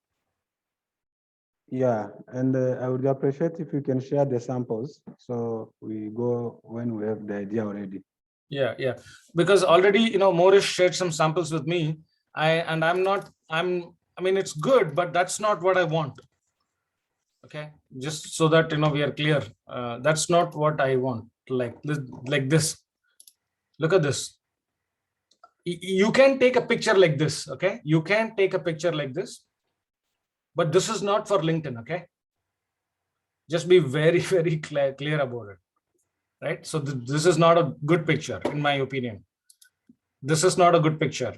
Yeah, and I would appreciate if you can share the samples, so we go when we have the idea already. Yeah, because already, Morris shared some samples with me. I mean, it's good, but that's not what I want. Okay, just so that we are clear. That's not what I want. Like this. Look at this. You can take a picture like this. Okay, you can take a picture like this. But this is not for LinkedIn, okay? Just be very, very clear about it, right? So this is not a good picture, in my opinion. This is not a good picture.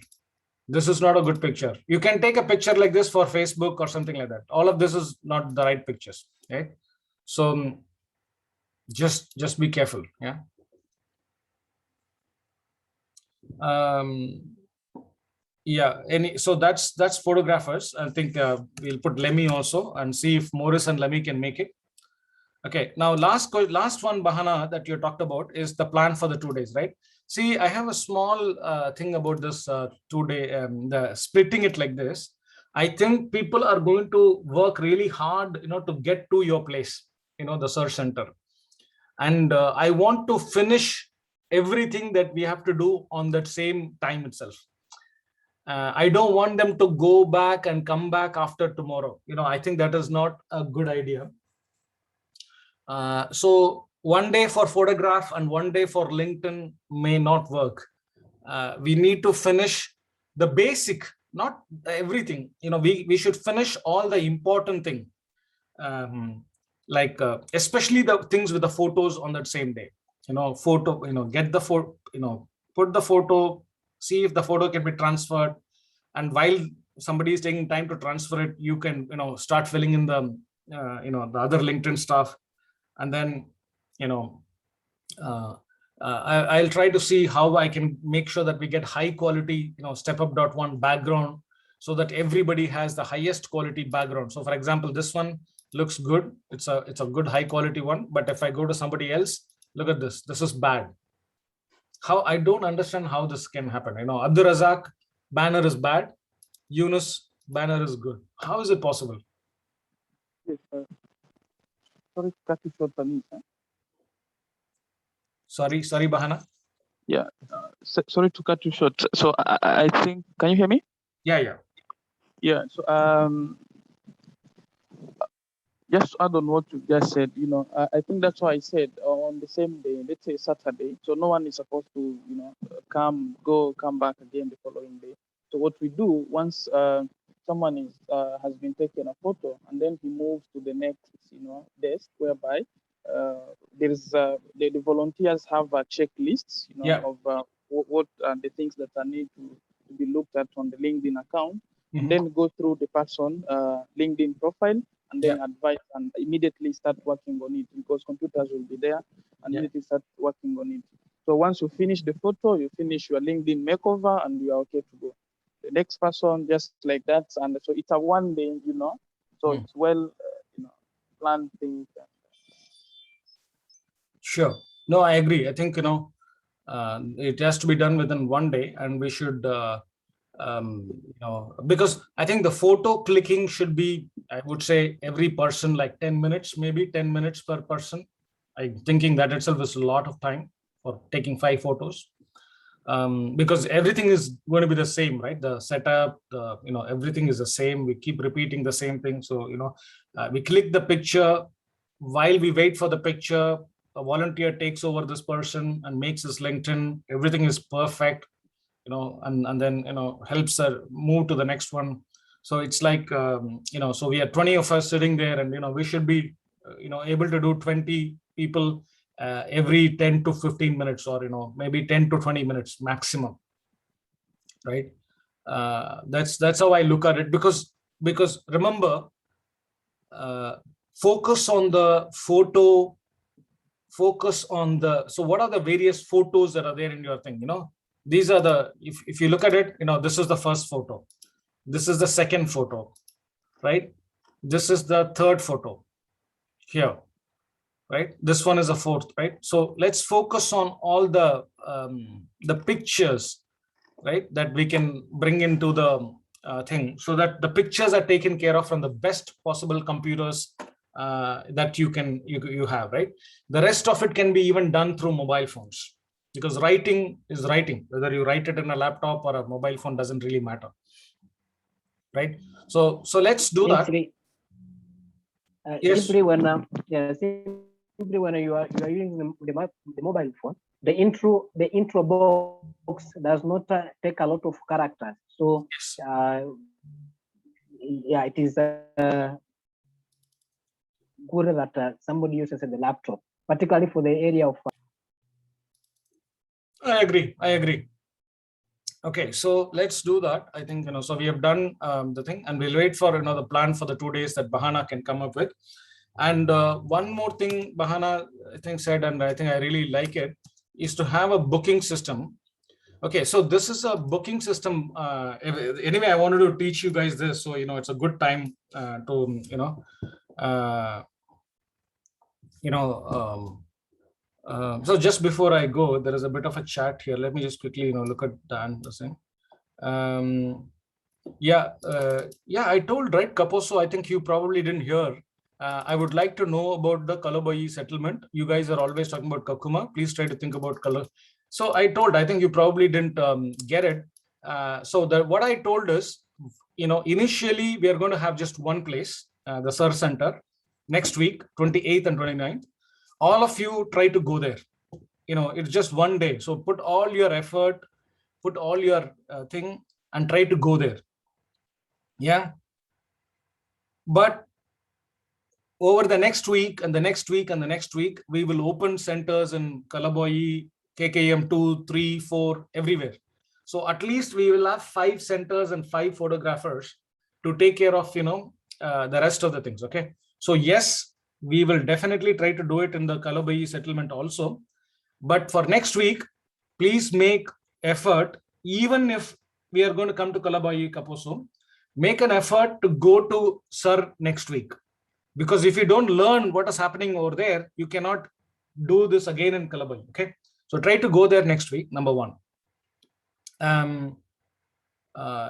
This is not a good picture. You can take a picture like this for Facebook or something like that. All of this is not the right pictures, right? So just be careful, yeah? Yeah, so that's photographers. I think we'll put Lemmy also and see if Morris and Lemmy can make it. Okay, now last one, Bahana, that you talked about is the plan for the 2 days, right? See, I have a small thing about this 2 day, the splitting it like this. I think people are going to work really hard, to get to your place, the search center. And I want to finish everything that we have to do on that same time itself. I don't want them to go back and come back after tomorrow. I think that is not a good idea. So 1 day for photograph and 1 day for LinkedIn may not work. We need to finish the basic not everything. We should finish all the important thing, like especially the things with the photos on that same day. Photo, get the photo, put the photo, see if the photo can be transferred, and while somebody is taking time to transfer it, you can start filling in the the other LinkedIn stuff. And then I'll try to see how I can make sure that we get high quality StepUp.One background, so that everybody has the highest quality background. So for example, this one looks good, it's a good high quality one, but if I go to somebody else, look at this is bad. How? I don't understand how this can happen. Abdur Razak banner is bad, Yunus banner is good. How is it possible? Yes, sorry to cut you short, Tanis. Sorry, Bahana. Yeah, sorry to cut you short. So I think, can you hear me? Yeah. Yeah. So just to add on what you just said, I think that's why I said on the same day, let's say Saturday, so no one is supposed to, come back again the following day. So what we do once someone has been taken a photo, and then he moves to the next, desk, whereby there is the volunteers have checklists, Yeah. of what are the things that are need to be looked at on the LinkedIn account, and then go through the person LinkedIn profile, and then advise and immediately start working on it, because computers will be there and immediately start working on it. So once you finish the photo, you finish your LinkedIn makeover, and you are okay to go. The next person, just like that, and so it's a one day, so it's well, planned things. Sure. No, I agree. I think it has to be done within one day, and we should because I think the photo clicking should be, I would say, every person like 10 minutes, maybe 10 minutes per person. I'm thinking that itself is a lot of time for taking 5 photos, because everything is going to be the same, right? The setup, everything is the same. We keep repeating the same thing. So we click the picture. While we wait for the picture, a volunteer takes over this person and makes his LinkedIn. Everything is perfect, and then helps her move to the next one. So it's like so we are 20 of us sitting there, and we should be able to do 20 people every 10 to 15 minutes, or maybe 10 to 20 minutes maximum, right? That's how I look at it, because remember, focus on the photo, focus on the, so what are the various photos that are there in your thing? These are the, if you look at it, this is the first photo, this is the second photo, right? This is the third photo here, right? This one is a fourth, right? So let's focus on all the pictures, right, that we can bring into the thing, so that the pictures are taken care of from the best possible computers that you have, right? The rest of it can be even done through mobile phones, because writing is writing, whether you write it in a laptop or a mobile phone doesn't really matter, right? So let's do that. Yes. Simply when you are using the mobile phone, the intro box does not take a lot of characters. So it is good that somebody uses the laptop, particularly for the area of. I agree. Okay, so let's do that. I think so we have done the thing, and we'll wait for the plan for the 2 days that Bahana can come up with. And one more thing Bahana, I think, said, and I think I really like it, is to have a booking system. Okay, so this is a booking system. Anyway, I wanted to teach you guys this, so it's a good time to so just before I go, there is a bit of a chat here. Let me just quickly look at Dan thing. I told, right, Kaposo, I think you probably didn't hear. I would like to know about the Kalabayi settlement. You guys are always talking about Kakuma. Please try to think about Kala. So I think you probably didn't get it. So what I told is, initially we are going to have just one place, the Sir Center, next week, 28th and 29th. All of you try to go there. It's just one day. So put all your effort, put all your thing, and try to go there. Yeah. But over the next week and the next week and the next week, we will open centers in Kalaboyi, KKM 2, 3, 4, everywhere. So at least we will have 5 centers and 5 photographers to take care of, the rest of the things. Okay. So yes, we will definitely try to do it in the Kalaboyi settlement also. But for next week, please make effort, even if we are going to come to Kalabayi Kaposo, make an effort to go to Sir next week. Because if you don't learn what is happening over there, you cannot do this again in Kalabayi. Okay. So try to go there next week, number one.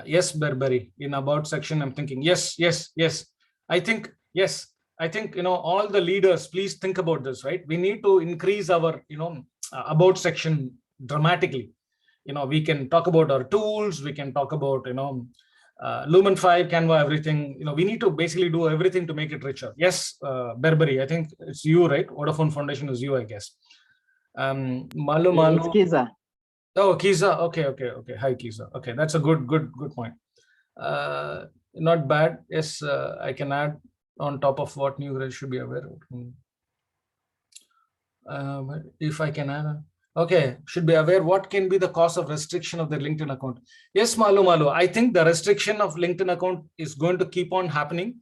Yes, Berberi, in about section, I'm thinking, yes. I think, yes, I think, all the leaders, please think about this, right? We need to increase our, about section dramatically. We can talk about our tools, we can talk about, Lumen 5, Canva, everything. We need to basically do everything to make it richer. Yes, Berberi, I think it's you, right? Vodafone Foundation is you, I guess. Malu. It's Kiza. Oh, Kiza. Okay. Hi, Kiza. Okay, that's a good point. Not bad. Yes, I can add on top of what new guys should be aware of. If I can add, okay, should be aware what can be the cause of restriction of their LinkedIn account. Yes, Malu. I think the restriction of LinkedIn account is going to keep on happening,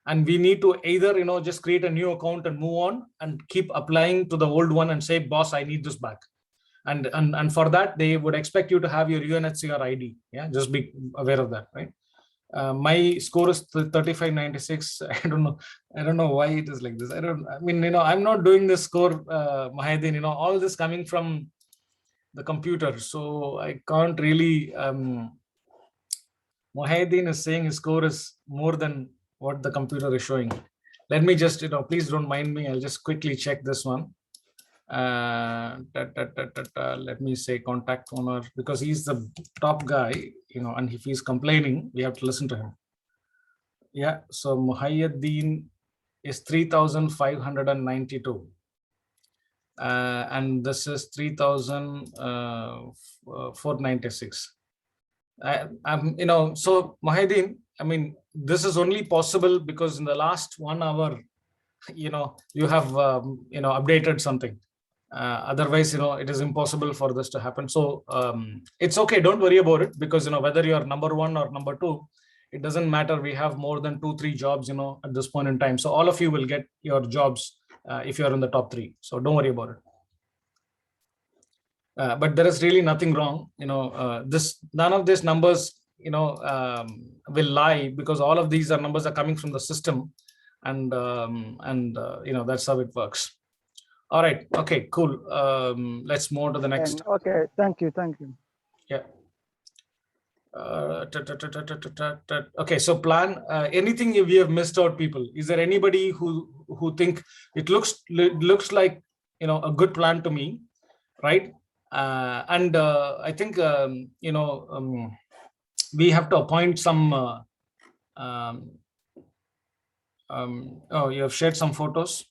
and we need to either just create a new account and move on, and keep applying to the old one and say, boss, I need this back. And for that, they would expect you to have your UNHCR ID. Yeah, just be aware of that, right? My score is 3596. I don't know why it is like this. I'm not doing this score, Mahedin, all this coming from the computer, so I can't really. Mohedin is saying his score is more than what the computer is showing. Let me just, please don't mind me. I'll just quickly check this one. Let me say contact owner, because he's the top guy, and if he's complaining, we have to listen to him. Yeah, so Muhayyaddin is 3,592. And this is 3,496. So Muhayyaddin, this is only possible because in the last 1 hour, you have, updated something. Otherwise, it is impossible for this to happen. So it's okay. Don't worry about it, because, whether you're number 1 or number 2, it doesn't matter. We have more than 2-3 jobs, at this point in time. So all of you will get your jobs if you're in the top 3. So don't worry about it. But there is really nothing wrong. None of these numbers, will lie, because all of these numbers are coming from the system, and that's how it works. All right. Okay, cool. Let's move on to the next. Okay, thank you. Yeah. Okay, so plan. Anything we have missed out, people? Is there anybody who think it looks like, a good plan to me, right? And I think we have to appoint some. Oh, you have shared some photos.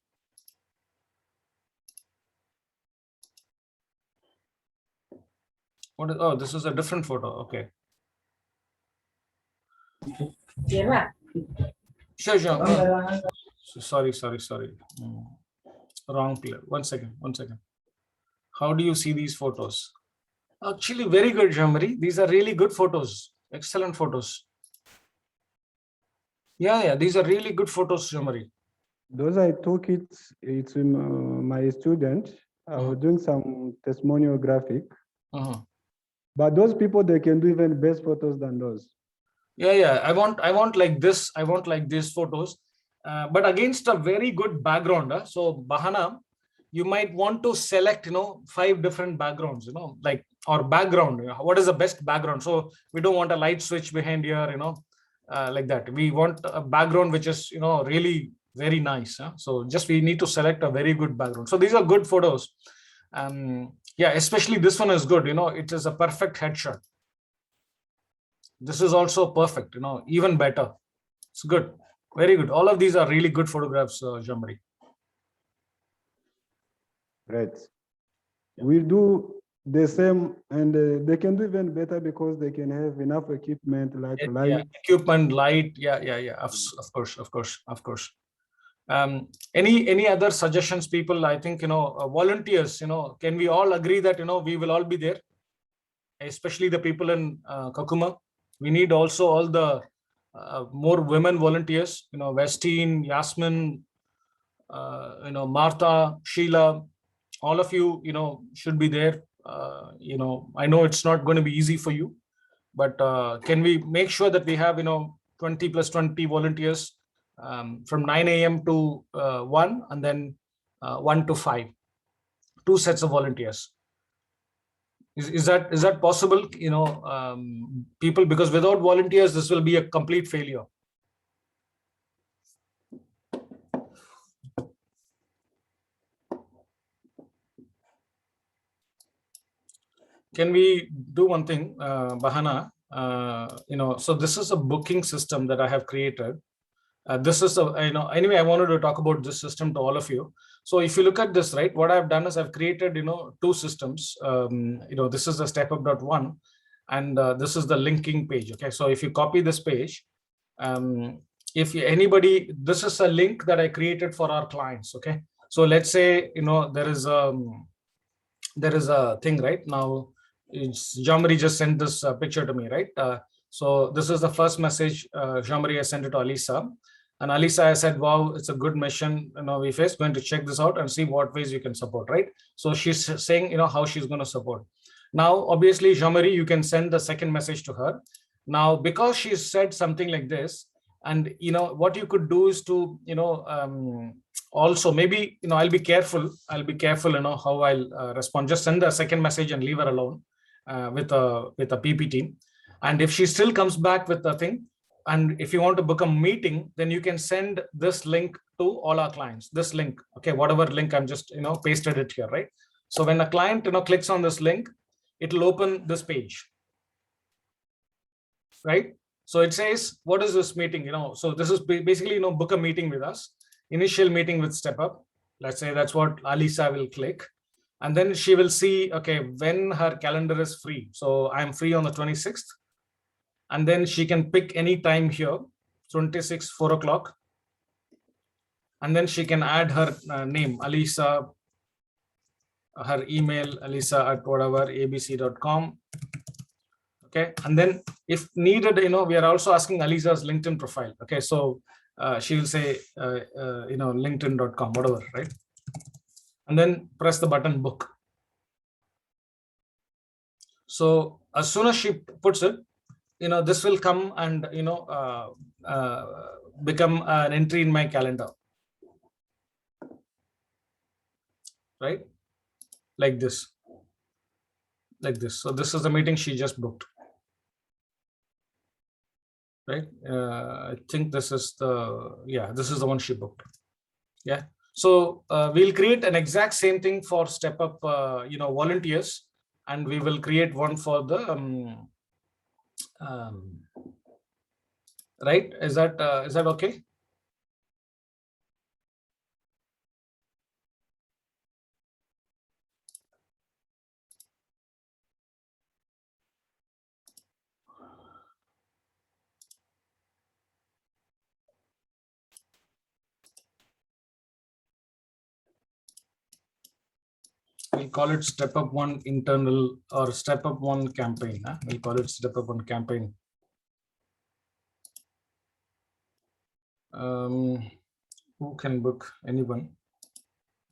Oh, this is a different photo. Okay. Yeah. Sure. Sorry. Wrong player. One second. How do you see these photos? Actually, very good, Jean-Marie. These are really good photos. Excellent photos. Yeah. These are really good photos, Jean-Marie. Those I took it's my student. I was doing some testimonial graphic. But those people, they can do even best photos than those. Yeah. I want like this. I want like these photos, but against a very good background. So Bahana, you might want to select, 5 different backgrounds, like, or background. What is the best background? So we don't want a light switch behind here, like that. We want a background which is, really very nice. So just we need to select a very good background. So these are good photos. Yeah, especially this one is good. It is a perfect headshot. This is also perfect, even better. It's good. Very good. All of these are really good photographs, Jean-Marie. Right. We'll do the same, and they can do even better because they can have enough equipment like Yeah, light. equipment, light. Yeah. Of course. Any other suggestions, people? I think, volunteers, can we all agree that, we will all be there, especially the people in Kakuma. We need also all the more women volunteers, Westine, Yasmin, Martha, Sheila, all of you, should be there. I know it's not going to be easy for you, but can we make sure that we have 20 plus 20 volunteers from 9 a.m. to 1, and then 1 to 5, 2 sets of volunteers? Is that possible, people? Because without volunteers, this will be a complete failure. Can we do one thing, Bahana? So this is a booking system that I have created. This is anyway, I wanted to talk about this system to all of you. So if you look at this, right, what I've done is I've created, 2 systems. This is the StepUp.One, and this is the linking page. Okay, so if you copy this page, if anybody, this is a link that I created for our clients. Okay, so let's say, there is a thing right now. Jean-Marie just sent this picture to me, right? So this is the first message Jean-Marie has sent it to Alisa. And Alisa has said, wow, it's a good mission. We face going to check this out and see what ways you can support, right? So she's saying, how she's going to support. Now, obviously, Jean-Marie, you can send the second message to her. Now, because she said something like this, and what you could do is to, also maybe, I'll be careful, how I'll respond. Just send the second message and leave her alone with a PPT. And if she still comes back with the thing, and if you want to book a meeting, then you can send this link to all our clients, this link. Okay, whatever link, I'm just, pasted it here, right? So when a client, clicks on this link, it'll open this page, right? So it says, what is this meeting? So this is basically, book a meeting with us, initial meeting with StepUp. Let's say that's what Alisa will click. And then she will see, okay, when her calendar is free. So I'm free on the 26th. And then she can pick any time here, 26, 4 o'clock. And then she can add her name, Alisa, her email, alisa@whatever, abc.com. Okay. And then if needed, we are also asking Alisa's LinkedIn profile. Okay. So she will say, linkedin.com, whatever, right? And then press the button book. So as soon as she puts it, this will come and, become an entry in my calendar, right? Like this. So this is the meeting she just booked, right? I think this is this is the one she booked. Yeah. So we'll create an exact same thing for StepUp, volunteers, and we will create one for the, right? Is that okay? We'll call it StepUp.One internal or StepUp.One campaign. We'll call it StepUp.One campaign. Who can book? Anyone.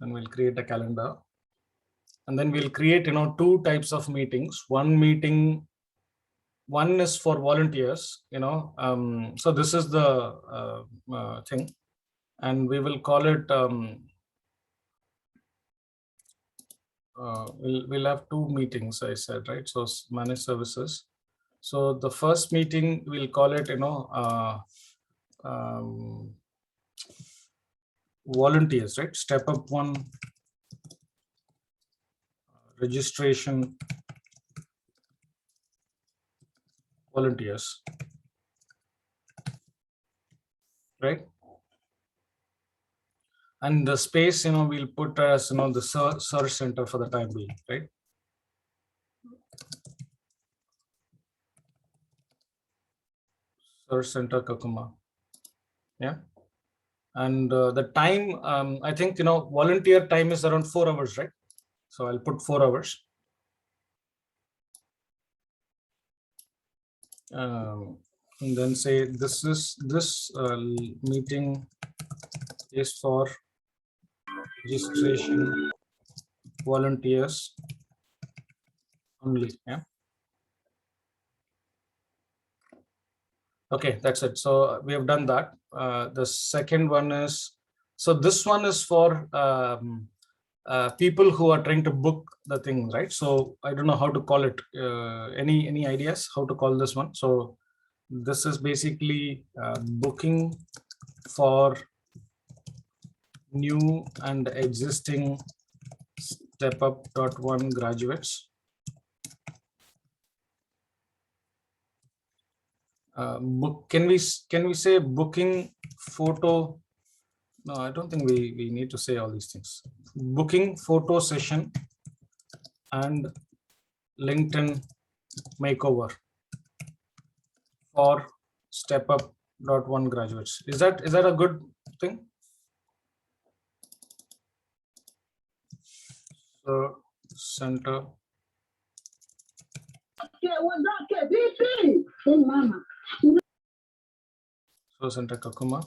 And we'll create a calendar. And then we'll create, 2 types of meetings. One is for volunteers, so this is the thing. And we will call it, we'll have 2 meetings, I said, right? So managed services. So the first meeting, we'll call it, volunteers, right? StepUp.One registration volunteers, right? And the space, we'll put as, the search center for the time being, right? Search Center Kakuma. Yeah. And the time, I think, volunteer time is around 4 hours, right? So I'll put 4 hours. And then say this meeting is for registration volunteers only. Yeah. Okay, that's it. So we have done that. The second one is, so this one is for people who are trying to book the thing, right? So I don't know how to call it. Any ideas how to call this one? So this is basically booking for new and existing StepUp.One graduates. Can we say booking photo? No, I don't think we need to say all these things. Booking photo session and LinkedIn makeover for StepUp.One graduates. Is that a good thing? So center. So center Kakuma.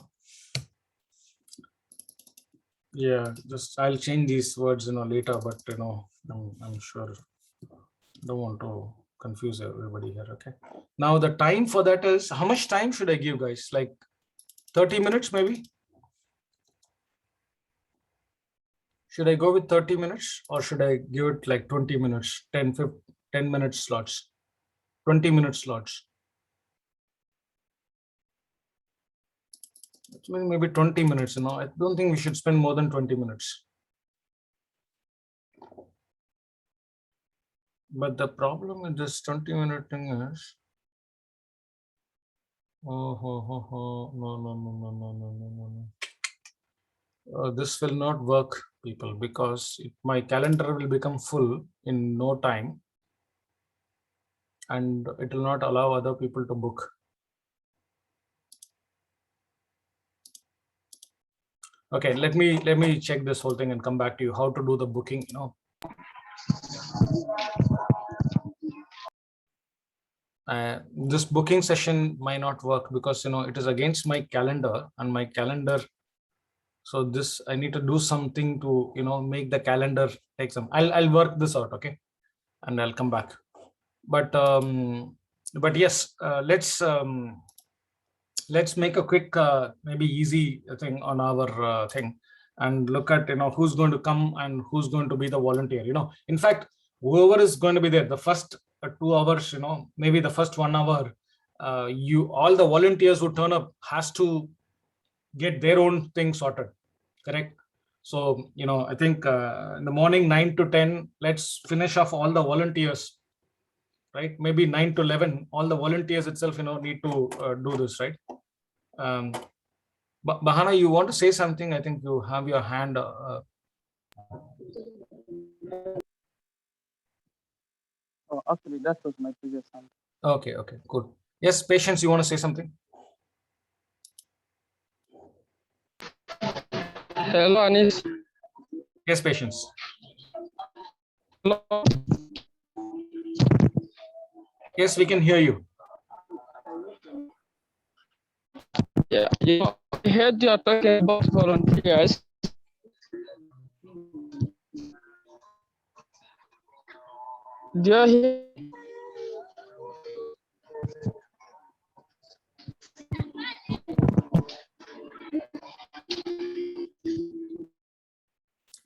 Yeah, just I'll change these words, later, but I'm sure don't want to confuse everybody here. Okay. Now the time for that is, how much time should I give, guys? Like 30 minutes, maybe? Should I go with 30 minutes or should I give it like 20 minutes, 10 minute slots, 20-minute slots? Maybe 20 minutes, I don't think we should spend more than 20 minutes. But the problem with this 20-minute thing is, no. This will not work, people, because my calendar will become full in no time and it will not allow other people to book. Okay, let me check this whole thing and come back to you how to do the booking. This booking session might not work because it is against my calendar and my calendar. So this I need to do something to make the calendar take some. I'll work this out, okay, and I'll come back. But yes, let's make a quick maybe easy thing on our thing and look at who's going to come and who's going to be the volunteer. In fact, whoever is going to be there the first 2 hours, maybe the first 1 hour, all the volunteers who turn up has to get their own thing sorted, correct? So I think in the morning 9 to 10, let's finish off all the volunteers, right? Maybe 9 to 11, all the volunteers itself need to do this, right? But Bahana, you want to say something? I think you have your hand. Actually, that was my previous hand. Okay, good. Yes, Patience, you want to say something? Hello, Anis. Yes, Patience. Hello. Yes, we can hear you. Yeah, I heard you are talking about volunteers. Do you hear?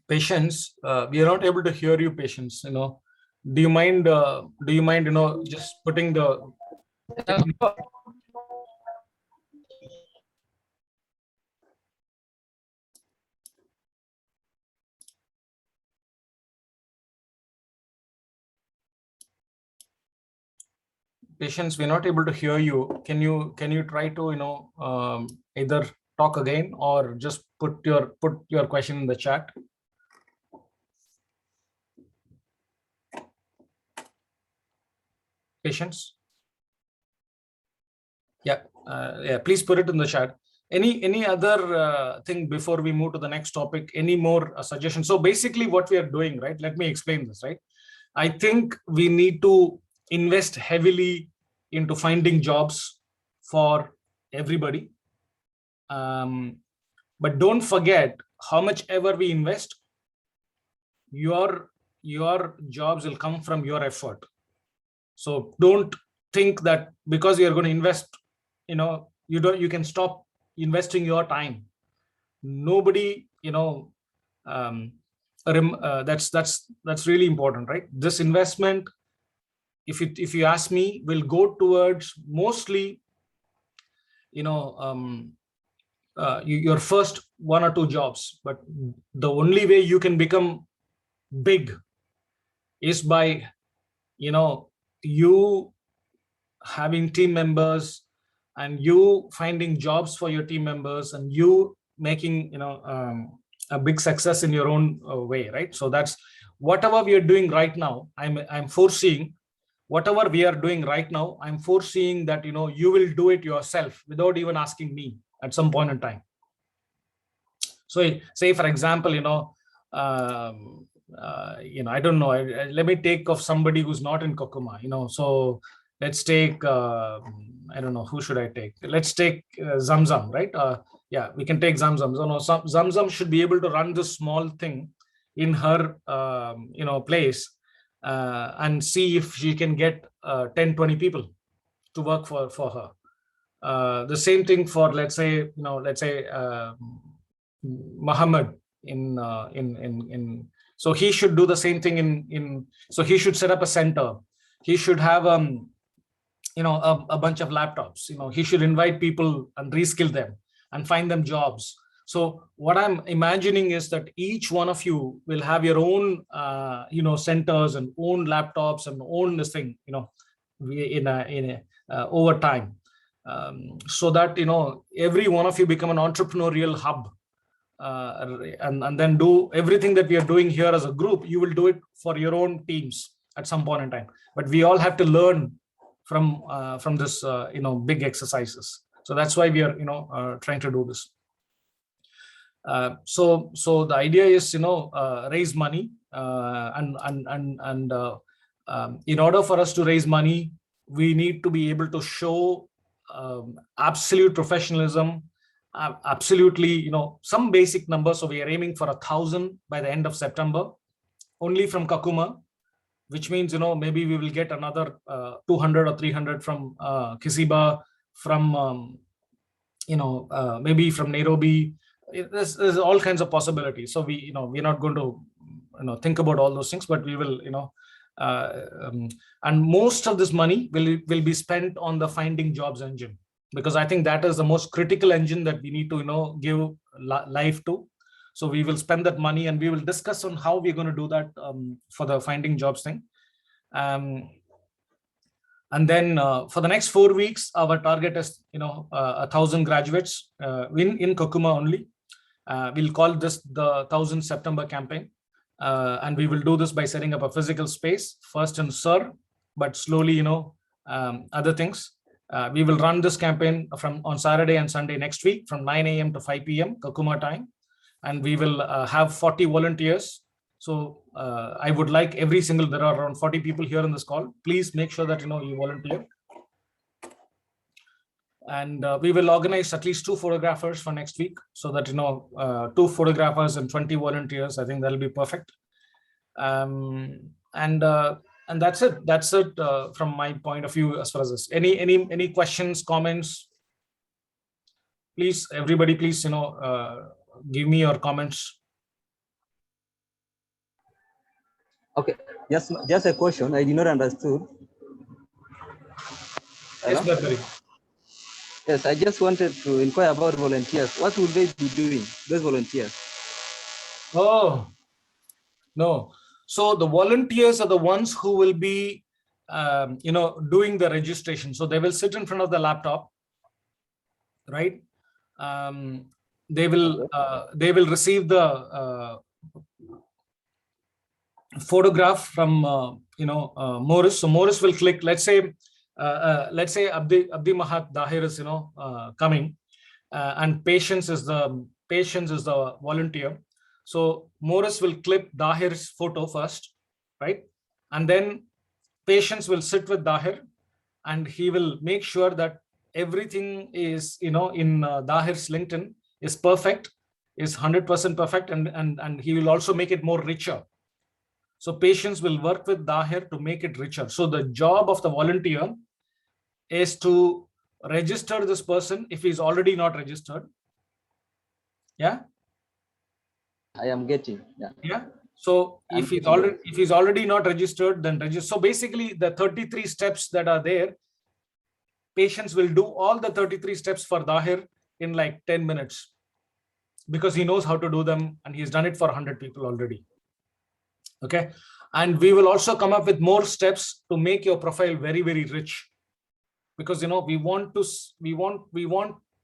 Patience, we are not able to hear you, Patience. Do you mind? Just putting the. Patience, we're not able to hear you. Can you try to either talk again or just put your question in the chat? Patience. Yeah, Yeah, please put it in the chat. Any other thing before we move to the next topic? Any more suggestions? So basically what we are doing, right? Let me explain this, right? I think we need to invest heavily into finding jobs for everybody. But don't forget, how much ever we invest, your jobs will come from your effort. So don't think that because you're going to invest, you can stop investing your time. Nobody, that's really important, right? This investment, if you ask me, will go towards mostly, your first 1 or 2 jobs. But the only way you can become big is by, you having team members, and you finding jobs for your team members, and you making, a big success in your own way, right? So that's whatever we are doing right now. I'm foreseeing whatever we are doing right now. I'm foreseeing that, you will do it yourself without even asking me at some point in time. So say, for example, I don't know, let me take of somebody who's not in Kokuma, so let's take, I don't know, who should I take? Let's take Zamzam, right? Yeah, we can take Zamzam. So, Zamzam should be able to run this small thing in her, place, and see if she can get 10-20 people to work for her. The same thing for, let's say, Muhammad in so he should do the same thing in so he should set up a center. He should have a bunch of laptops. He should invite people and reskill them and find them jobs. So what I'm imagining is that each one of you will have your own centers and own laptops and own this thing, over time, so that every one of you become an entrepreneurial hub. And then do everything that we are doing here as a group. You will do it for your own teams at some point in time. But we all have to learn from this, big exercises. So that's why we are, trying to do this. So the idea is, raise money, and in order for us to raise money, we need to be able to show absolute professionalism. Absolutely, some basic numbers. So we are aiming for 1,000 by the end of September, only from Kakuma, which means, maybe we will get another 200 or 300 from Kisiba, from, maybe from Nairobi. There's all kinds of possibilities. So we're not going to, think about all those things, but we will, and most of this money will be spent on the finding jobs engine, because I think that is the most critical engine that we need to, give life to. So we will spend that money, and we will discuss on how we're going to do that for the finding jobs thing. And then for the next 4 weeks, our target is 1,000 graduates in Kokuma only. We'll call this the 1,000 September campaign, and we will do this by setting up a physical space first in Sir, but slowly, other things. We will run this campaign on Saturday and Sunday next week from 9 a.m. to 5 p.m. Kakuma time, and we will have 40 volunteers. So I would like there are around 40 people here in this call. Please make sure that you volunteer, and we will organize at least 2 photographers for next week, so that 2 photographers and 20 volunteers. I think that'll be perfect. And that's it from my point of view as far as this. Any questions, comments? Please, everybody, please, give me your comments. Okay, just a question. I did not understood. Yes, Barbary. Yes, I just wanted to inquire about volunteers. What will they be doing, those volunteers? Oh, no. So the volunteers are the ones who will be, doing the registration. So they will sit in front of the laptop, right? They will receive the photograph from Morris. So Morris will click. Let's say let's say Abdi Mahat Dahir is coming, and Patience is the volunteer. So Morris will clip Dahir's photo first, right? And then Patience will sit with Dahir, and he will make sure that everything is in Dahir's LinkedIn is perfect, is 100% perfect, and he will also make it more richer. So Patience will work with Dahir to make it richer. So the job of the volunteer is to register this person if he's already not registered. Yeah, I am getting. Yeah. yeah. So if he's already not registered, then register. So basically, the 33 steps that are there, Patience will do all the 33 steps for Dahir in like 10 minutes, because he knows how to do them and he's done it for 100 people already. Okay, and we will also come up with more steps to make your profile very, very rich, because we want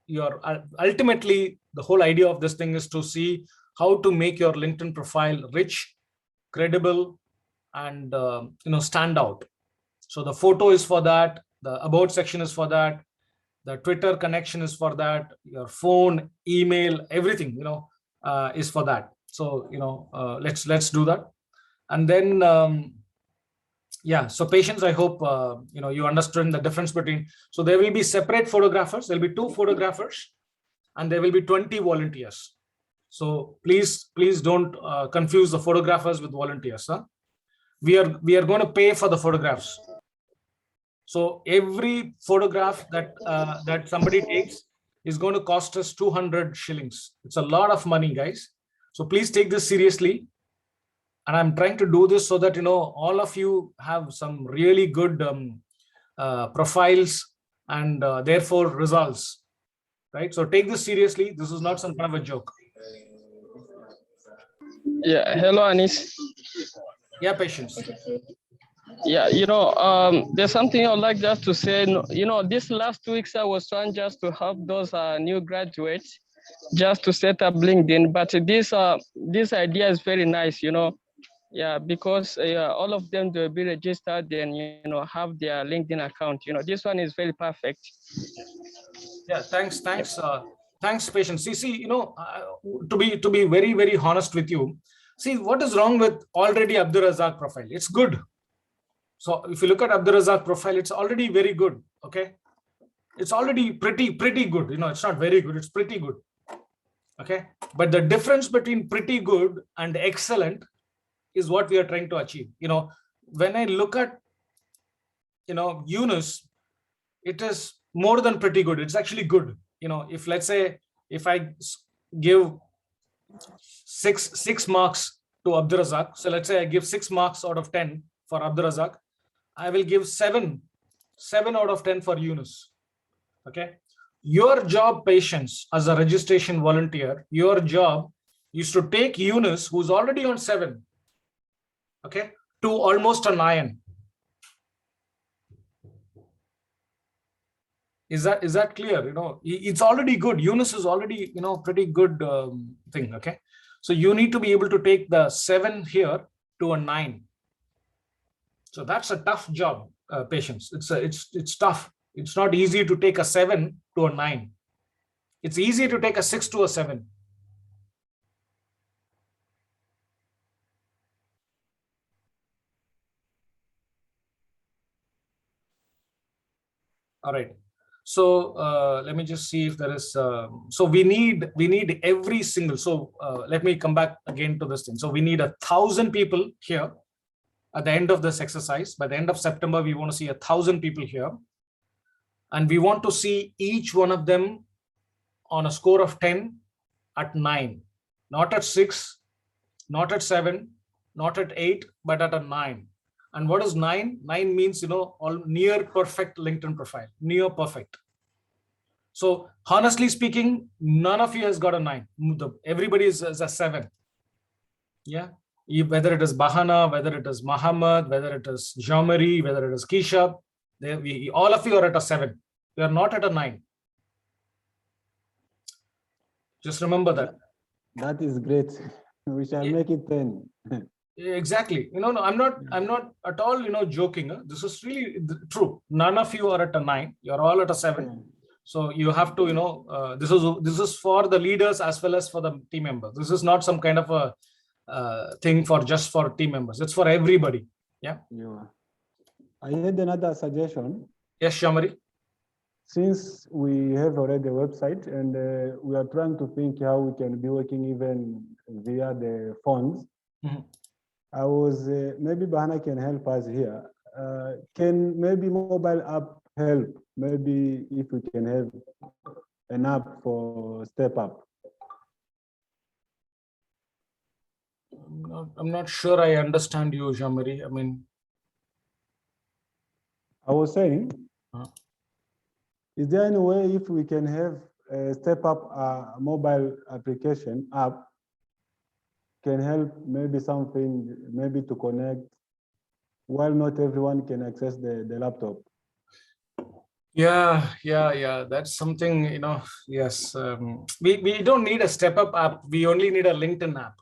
your ultimately the whole idea of this thing is to see how to make your LinkedIn profile rich, credible, and stand out. So the photo is for that, the about section is for that, the Twitter connection is for that, your phone, email, everything is for that. So let's do that. And then yeah, so Patience, I hope you understood the difference between. So there will be separate photographers, there'll be 2 photographers, and there will be 20 volunteers. So please don't confuse the photographers with volunteers. We are going to pay for the photographs. So every photograph that somebody takes is going to cost us 200 shillings. It's a lot of money, guys. So please take this seriously. And I'm trying to do this so that all of you have some really good profiles and therefore results, right? So take this seriously. This is not some kind of a joke. Yeah, hello, Anis. Yeah, Patience. Yeah, there's something I'd like just to say. This last 2 weeks I was trying just to help those new graduates just to set up LinkedIn, but this idea is very nice, Yeah, because all of them will be registered and have their LinkedIn account. This one is very perfect. Yeah, thanks, Patience. See, to be very, very honest with you, see what is wrong with already Abdurazak profile. It's good. So if you look at Abdurazak profile, it's already very good. Okay, it's already pretty good. It's not very good. It's pretty good. Okay, but the difference between pretty good and excellent is what we are trying to achieve. When I look at Yunus, it is more than pretty good. It's actually good. If let's say if I give six marks to Abdurazak, so let's say I give 6 marks out of 10 for Abdurazak, I will give 7 out of 10 for Yunus. Okay, your job, Patience, as a registration volunteer, your job is to take Yunus, who's already on 7, okay, to almost a 9. Is that clear? It's already good. Yunus is already pretty good thing. Okay, so you need to be able to take the 7 here to a 9. So that's a tough job, Patience. It's tough. It's not easy to take a 7 to a 9. It's easy to take a 6 to a 7. All right. So let me just see if there is. So we need every single. So let me come back again to this thing. So we need 1,000 people here at the end of this exercise. By the end of September, we want to see 1,000 people here, and we want to see each one of them on a score of 10 at 9, not at 6, not at 7, not at 8, but at a 9. And what is 9? 9 means, all near perfect LinkedIn profile, near perfect. So honestly speaking, none of you has got a 9. Everybody is a 7. Yeah. Whether it is Bahana, whether it is Muhammad, whether it is Jamari, whether it is Kisha, all of you are at a 7. You are not at a 9. Just remember that. That is great. We shall make it 10. Exactly. No, I'm not at all, joking. This is really true. None of you are at a 9. You're all at a 7. So you have to, this is for the leaders as well as for the team members. This is not some kind of a thing for just for team members. It's for everybody. Yeah. I had another suggestion. Yes, Shamari. Since we have already a website and we are trying to think how we can be working even via the phones, I was, maybe Bahana can help us here. Can maybe mobile app help? Maybe if we can have an app for StepUp. I'm not sure I understand you, Shamari. I mean, I was saying, is there any way if we can have a StepUp mobile application app can help maybe something, maybe to connect while not everyone can access the laptop? Yeah. That's something, yes. We don't need a StepUp app. We only need a LinkedIn app,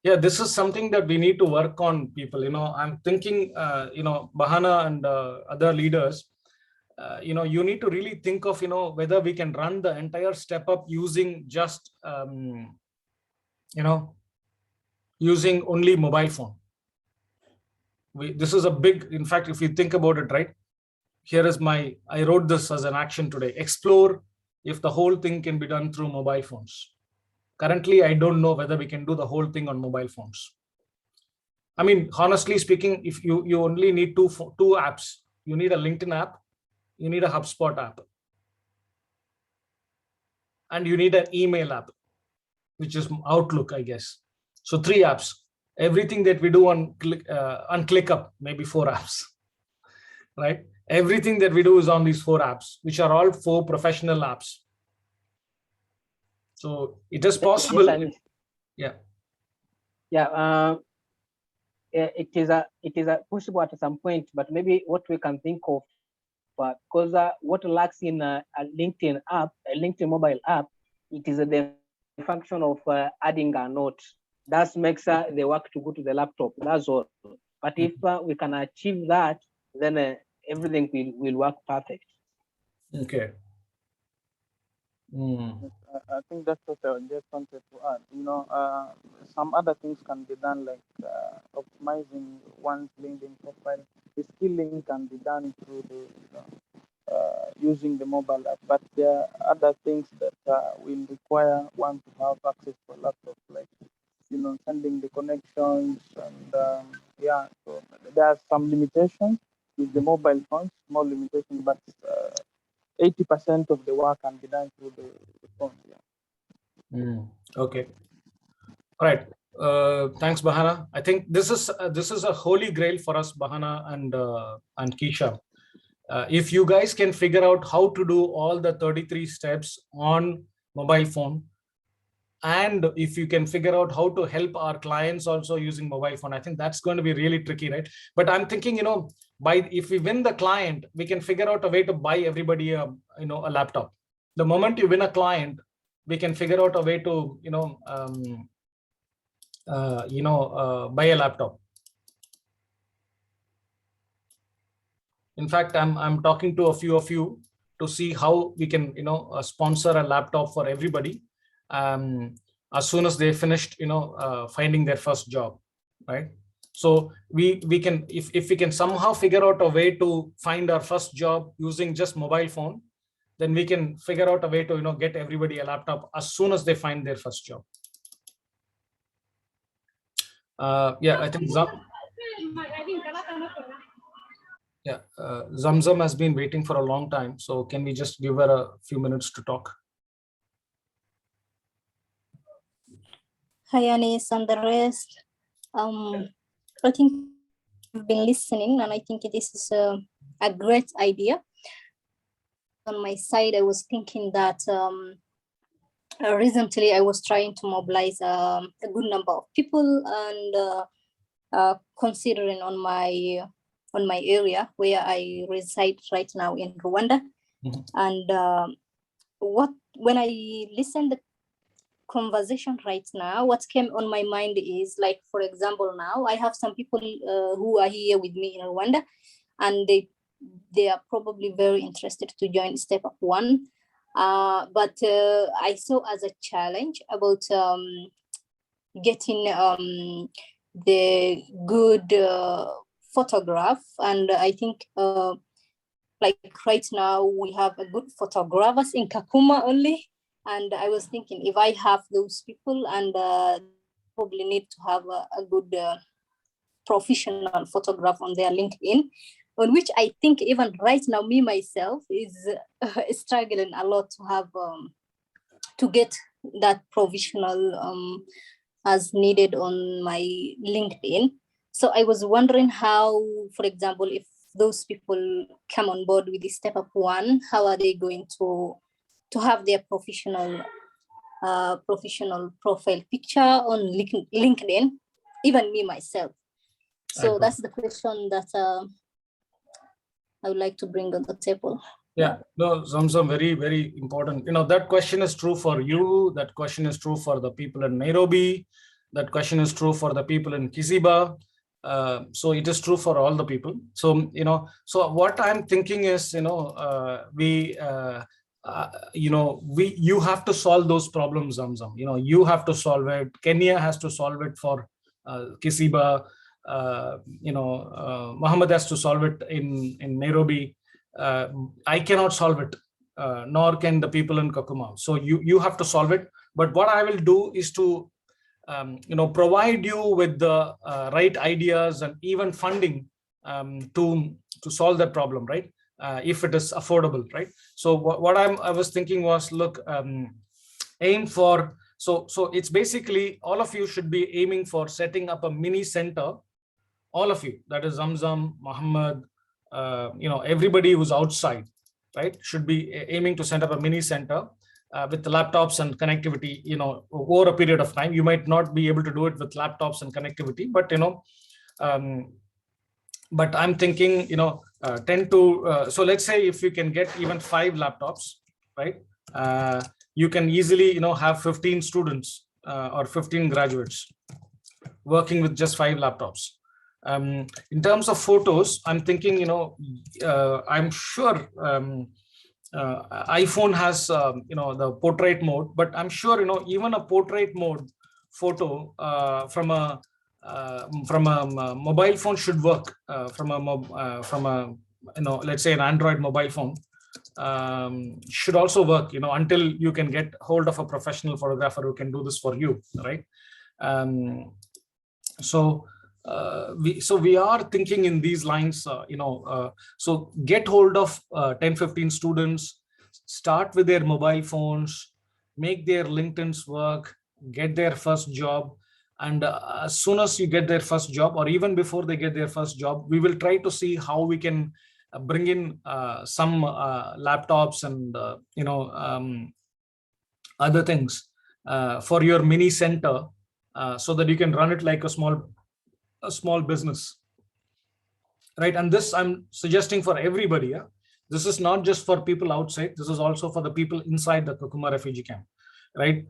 yeah, this is something that we need to work on, people. I'm thinking, Bahana and other leaders, you need to really think of, whether we can run the entire StepUp using just, using only mobile phone. This is a big, in fact, if you think about it, right? Here is I wrote this as an action today. Explore if the whole thing can be done through mobile phones. Currently, I don't know whether we can do the whole thing on mobile phones. I mean, honestly speaking, if you only need two apps, you need a LinkedIn app, you need a HubSpot app, and you need an email app, which is Outlook, I guess. So 3 apps. Everything that we do on ClickUp, maybe 4 apps, right? Everything that we do is on these 4 apps, which are all 4 professional apps. So it is possible. Yes, it is possible at some point, but maybe what we can think of, because what lacks in a LinkedIn app, a LinkedIn mobile app, it is the function of adding a note. That makes the work to go to the laptop. That's all. But if we can achieve that, then everything will work perfect. Okay. I think that's what I just wanted to add. Some other things can be done, like optimizing one's LinkedIn profile. The skilling can be done through using the mobile app, but there are other things that will require one to have access to a laptop, like sending the connections and so there are some limitations with the mobile phones, small limitations, but 80% of the work can be done through the phone. Okay. All right. Thanks, Bahana. I think this is a holy grail for us, Bahana and Keisha. If you guys can figure out how to do all the 33 steps on mobile phone, and if you can figure out how to help our clients also using mobile phone, I think that's going to be really tricky, right? But I'm thinking, if we win the client, we can figure out a way to buy everybody a laptop. The moment you win a client, we can figure out a way to buy a laptop. In fact, I'm talking to a few of you to see how we can sponsor a laptop for everybody as soon as they finished finding their first job, right? So we can, if we can somehow figure out a way to find our first job using just mobile phone, then we can figure out a way to get everybody a laptop as soon as they find their first job. I think Zamzam has been waiting for a long time, so can we just give her a few minutes to talk? Hi, Anis and the rest. I think I've been listening, and I think this is a great idea. On my side, I was thinking that recently I was trying to mobilize a good number of people, and considering on my area where I reside right now in Rwanda, and when I listened conversation right now, what came on my mind is, like, for example, now I have some people who are here with me in Rwanda, and they are probably very interested to join StepUp.One. But I saw as a challenge about getting the good photograph, and I think like right now we have a good photographers in Kakuma only, and I was thinking if I have those people, and probably need to have a good professional photograph on their LinkedIn, on which I think even right now me myself is struggling a lot to have to get that professional as needed on my LinkedIn. So I was wondering how, for example, if those people come on board with the StepUp.One, how are they going to have their professional profile picture on LinkedIn, even me myself. So that's the question that I would like to bring on the table. Yeah, no, some very, very important. That question is true for you. That question is true for the people in Nairobi. That question is true for the people in Kisiba. So it is true for all the people. So, so what I'm thinking is, you have to solve those problems, Zamzam. You have to solve it. Kenya has to solve it for Kisiba. Muhammad has to solve it in Nairobi. I cannot solve it, nor can the people in Kakuma. So you have to solve it. But what I will do is to provide you with the right ideas and even funding to solve that problem, right? If it is affordable, right? So what I was thinking was, look, aim for, so it's basically all of you should be aiming for setting up a mini center. All of you, that is Zamzam, Muhammad, everybody who's outside, right, should be aiming to set up a mini center with laptops and connectivity, over a period of time. You might not be able to do it with laptops and connectivity, but, but I'm thinking, 10 to, so let's say if you can get even 5 laptops, right, you can easily, have 15 students or 15 graduates working with just 5 laptops. In terms of photos, I'm thinking, I'm sure iPhone has, the portrait mode, but I'm sure, even a portrait mode photo from a mobile phone should work. From a let's say an Android mobile phone should also work, until you can get hold of a professional photographer who can do this for you, right? So we are thinking in these lines, so get hold of 10-15 students, start with their mobile phones, make their LinkedIn's work, get their first job. And as soon as you get their first job, or even before they get their first job, we will try to see how we can bring in some laptops and, other things for your mini center, so that you can run it like a small business, right? And this I'm suggesting for everybody. Yeah? This is not just for people outside. This is also for the people inside the Kakuma refugee camp, right?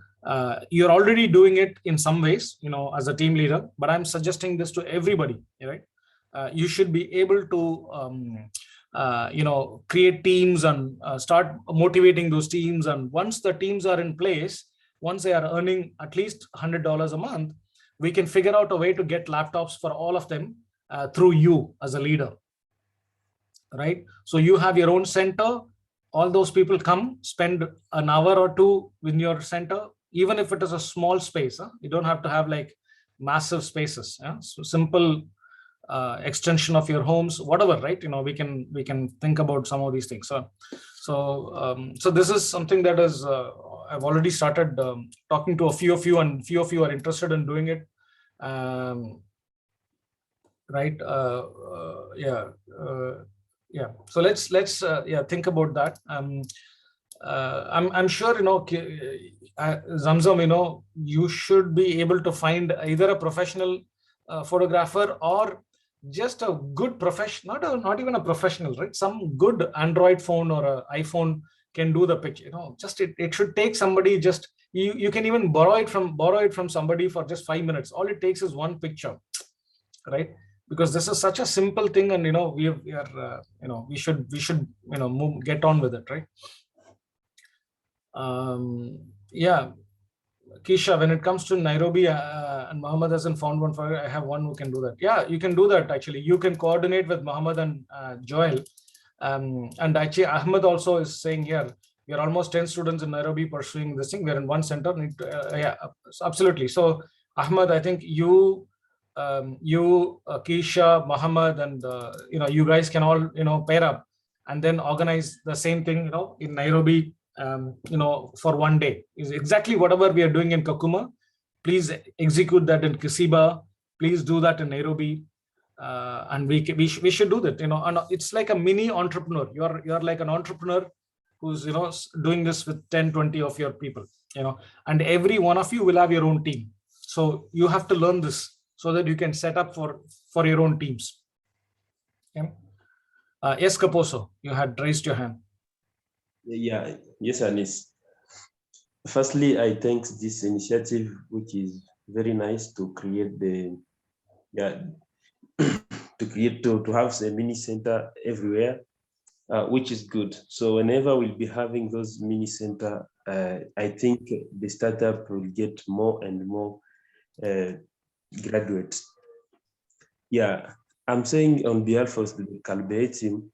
You're already doing it in some ways, as a team leader, but I'm suggesting this to everybody, right? You should be able to, create teams and start motivating those teams. And once the teams are in place, once they are earning at least $100 a month, we can figure out a way to get laptops for all of them through you as a leader, right? So you have your own center. All those people come, spend an hour or two in your center, even if it is a small space. You don't have to have like massive spaces. So simple extension of your homes, whatever, right? We can think about some of these things. So this is something that is I've already started talking to a few of you, and few of you are interested in doing it. Right? Yeah. So let's think about that. I'm sure, Zamzam, you should be able to find either a professional photographer, or just a good professional, not even a professional, right? Some good Android phone or an iPhone can do the picture. Just it should take somebody just You can even borrow it from somebody for just 5 minutes. All it takes is one picture, right? Because this is such a simple thing, and we should get on with it, right? Yeah, Kisha, when it comes to Nairobi, and Mohammed hasn't found one for, I have one who can do that. Yeah, you can do that. Actually, you can coordinate with Mohammed and Joel. And actually, Ahmed also is saying here, we are almost 10 students in Nairobi pursuing this thing. We're in one center. Yeah, absolutely. So, Ahmed, I think you, Keisha, Mohammed, and you guys can all pair up and then organize the same thing in Nairobi, for one day. Is exactly whatever we are doing in Kakuma. Please execute that in Kisiba. Please do that in Nairobi. And we should do that. And it's like a mini entrepreneur. You're like an entrepreneur who's doing this with 10-20 of your people. And every one of you will have your own team. So you have to learn this so that you can set up for your own teams. Yeah. Yes, Kaposo, you had raised your hand. Yeah, yes, Anis. Firstly, I thank this initiative, which is very nice to create to have a mini center everywhere, which is good. So whenever we'll be having those mini center, I think the startup will get more and more graduates. Yeah, I'm saying on behalf of the Calbe team,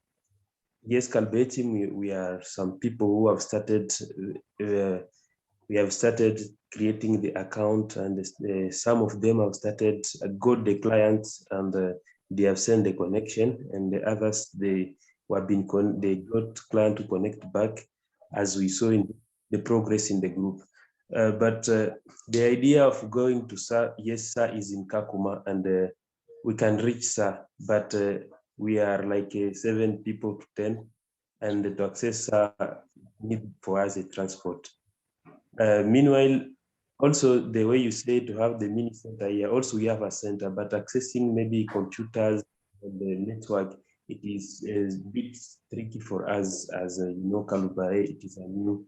yes, Calbe team, we are some people who have started. We have started creating the account, and some of them have started got the clients, and they have sent the connection, and the others they got client to connect back, as we saw in the progress in the group. But the idea of going to SAR, yes, SAR is in Kakuma, and we can reach SAR, but we are like 7 people to 10, and to access SAR need for us a transport. Meanwhile, also the way you say to have the mini center here, also we have a center, but accessing maybe computers and the network, it is a bit tricky for us as Kalubae. It is a new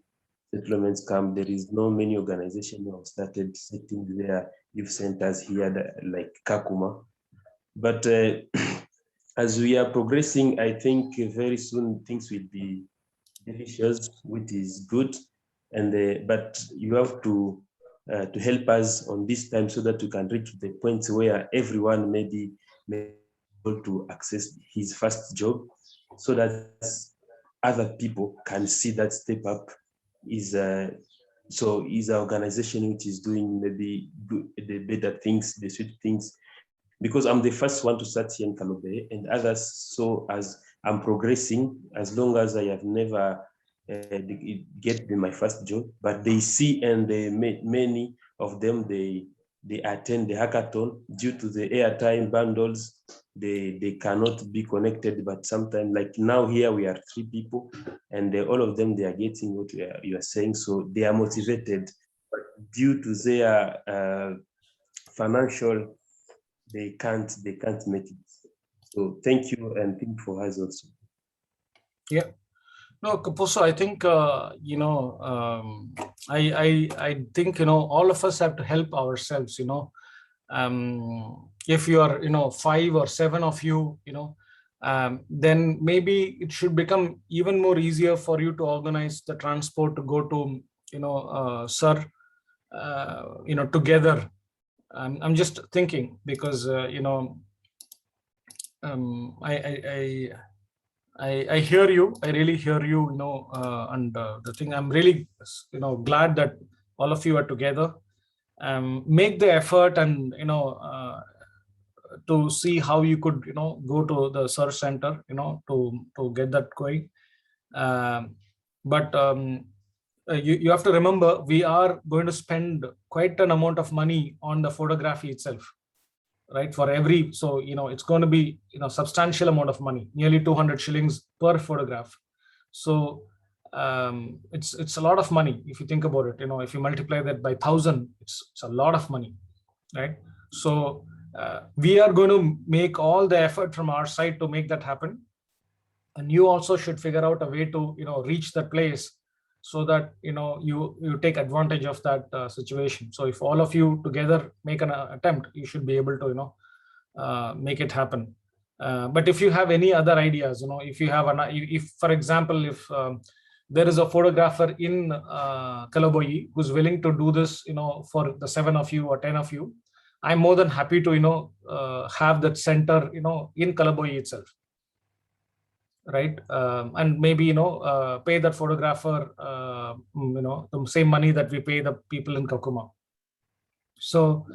settlement camp. There is no many organizations who have started setting their youth centers here like Kakuma. But as we are progressing, I think very soon things will be delicious, which is good. And but you have to help us on this time so that we can reach the point where everyone may be able to access his first job, so that other people can see that StepUp is an organization which is doing maybe the better things, the sweet things. Because I'm the first one to start here in Kalobe, and others. So as I'm progressing, as long as I have never get my first job, but they see, and many of them they attend the hackathon. Due to the airtime bundles, they cannot be connected. But sometimes, like now here we are 3 people, and all of them they are getting what you are saying, so they are motivated. But due to their financial, they can't make it. So thank you, and think for us also. Yeah. No, Kaposo, I think, I think, all of us have to help ourselves, if you are, 5 or 7 of you, then maybe it should become even more easier for you to organize the transport to go to, SIR, together. I'm just thinking because, I hear you. I really hear you. And the thing, I'm really, glad that all of you are together. Make the effort, and to see how you could, go to the search center, to get that going. But you have to remember, we are going to spend quite an amount of money on the photography itself. Right, for every, so it's going to be substantial amount of money, nearly 200 shillings per photograph. So it's a lot of money if you think about it. If you multiply that by 1,000, it's a lot of money, right? So we are going to make all the effort from our side to make that happen, and you also should figure out a way to reach that place so that you take advantage of that situation. So if all of you together make an attempt, you should be able to make it happen. But if you have any other ideas, if you have if for example, if there is a photographer in Kalaboyi who's willing to do this, for the 7 of you or 10 of you, I'm more than happy to have that center in Kalaboyi itself, right? And maybe pay that photographer the same money that we pay the people in Kakuma. So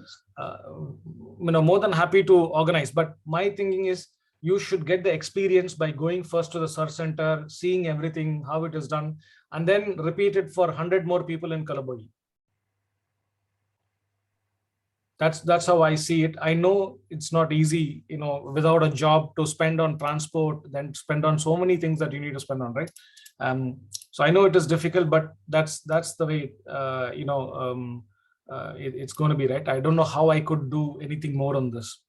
more than happy to organize, but my thinking is you should get the experience by going first to the search center, seeing everything, how it is done, and then repeat it for 100 more people in Kalaboyi. That's how I see it. I know it's not easy, without a job, to spend on transport, then spend on so many things that you need to spend on, right? So I know it is difficult, but that's the way it's going to be, right? I don't know how I could do anything more on this.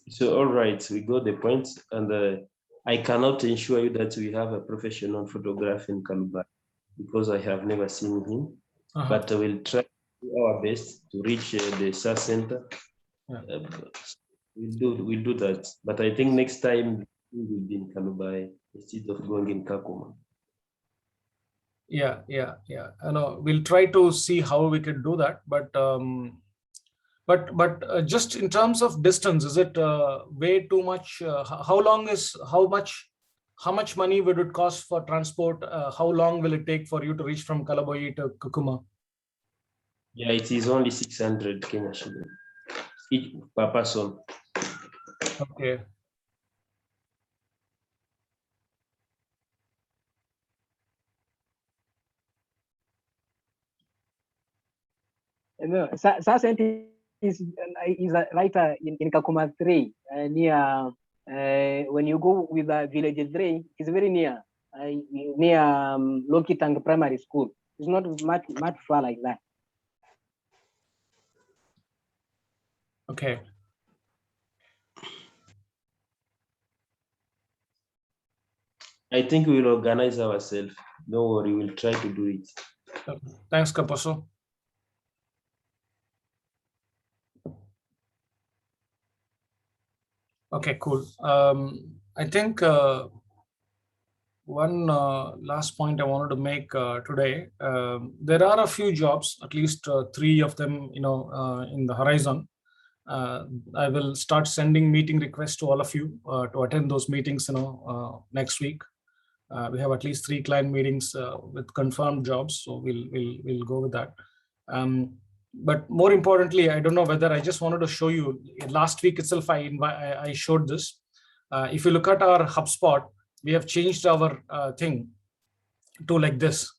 So all right, we got the point, and I cannot ensure you that we have a professional photographer in Kaluba because I have never seen him. But we'll try to do our best to reach the SAR center. Yeah. We'll do that. But I think next time we will be in Kalubai instead of going in Kakuma. Yeah. We'll try to see how we can do that. But just in terms of distance, is it way too much? How much money would it cost for transport? How long will it take for you to reach from Kalaboyi to Kakuma? Yeah, it is only 600 Kenya shillings each per person. Okay. No, Sasent is right in Kakuma 3 near. When you go with village 3, it's very near Lokitang Primary School. It's not much far like that. Okay. I think we will organize ourselves. Don't worry, we'll try to do it. Thanks, Kaposo. Okay, cool. I think one last point I wanted to make today. There are a few jobs, at least 3 of them, in the horizon. I will start sending meeting requests to all of you to attend those meetings, next week. We have at least 3 client meetings with confirmed jobs, so we'll go with that. But more importantly, I don't know whether I just wanted to show you. Last week itself, I showed this. If you look at our HubSpot, we have changed our thing to like this.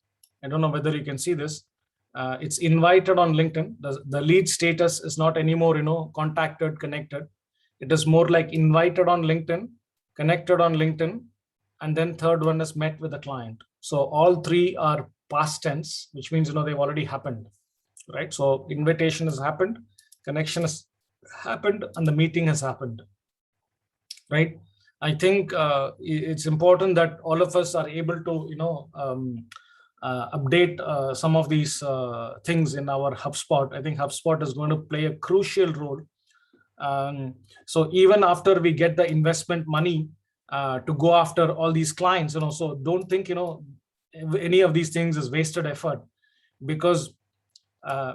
I don't know whether you can see this. It's invited on LinkedIn. The lead status is not anymore, contacted, connected. It is more like invited on LinkedIn, connected on LinkedIn, and then third one is met with the client. So all 3 are past tense, which means they've already happened, right? So invitation has happened, connection has happened, and the meeting has happened, right? I think it's important that all of us are able to update some of these things in our HubSpot. I think HubSpot is going to play a crucial role. So even after we get the investment money to go after all these clients, so don't think any of these things is wasted effort, because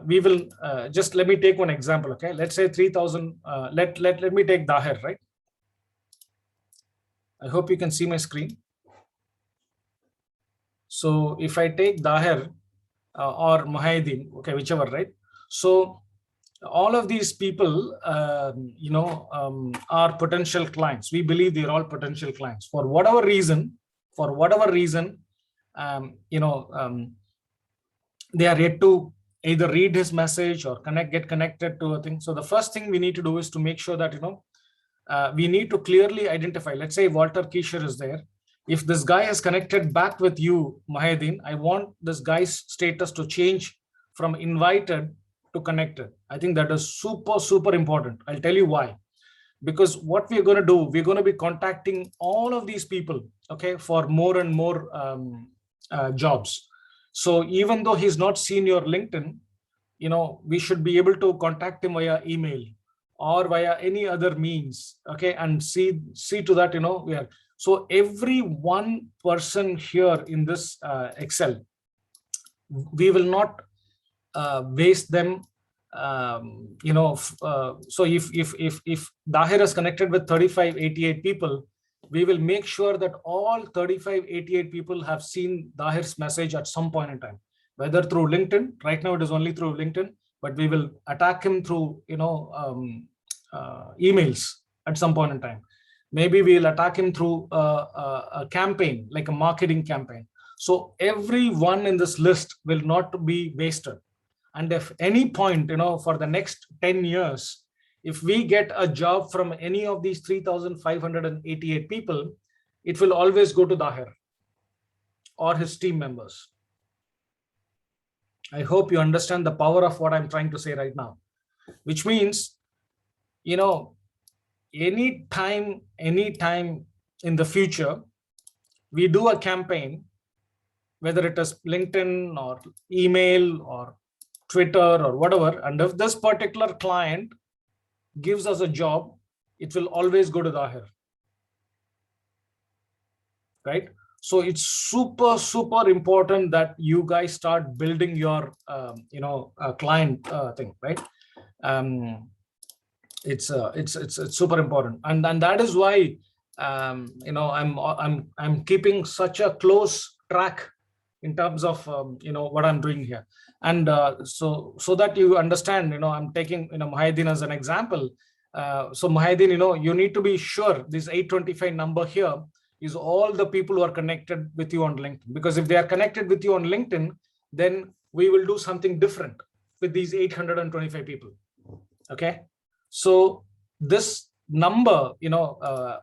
we will just let me take one example. Okay, let's say 3,000. Let me take Daher, right? I hope you can see my screen. So if I take Daher or Muhaydin, okay, whichever, right? So all of these people, are potential clients. We believe they're all potential clients. For whatever reason, they are yet to either read his message or get connected to a thing. So the first thing we need to do is to make sure that we need to clearly identify. Let's say Walter Kisher is there. If this guy has connected back with you, Muhaydin, I want this guy's status to change from invited to connected. I think that is super, super important. I'll tell you why. because what we're going to do, we're going to be contacting all of these people, okay, for more and more jobs. So even though he's not seen your LinkedIn, we should be able to contact him via email or via any other means, okay, and see to that, we are. So every one person here in this Excel, we will not waste them. So if Dahir is connected with 3588 people, we will make sure that all 3588 people have seen Dahir's message at some point in time, whether through LinkedIn. Right now it is only through LinkedIn, but we will attack him through emails at some point in time. Maybe we'll attack him through a campaign, like a marketing campaign. So everyone in this list will not be wasted. And if any point, for the next 10 years, if we get a job from any of these 3,588 people, it will always go to Dahir or his team members. I hope you understand the power of what I'm trying to say right now, which means, anytime in the future, we do a campaign, whether it is LinkedIn or email or Twitter or whatever, and if this particular client gives us a job, it will always go to Dahir, right? So it's super, super important that you guys start building your, client thing, right? It's super important, and that is why, I'm keeping such a close track in terms of what I'm doing here. And so that you understand, I'm taking Muhyiddin as an example. So Muhyiddin, you need to be sure this 825 number here is all the people who are connected with you on LinkedIn, because if they are connected with you on LinkedIn, then we will do something different with these 825 people. Okay, so this number,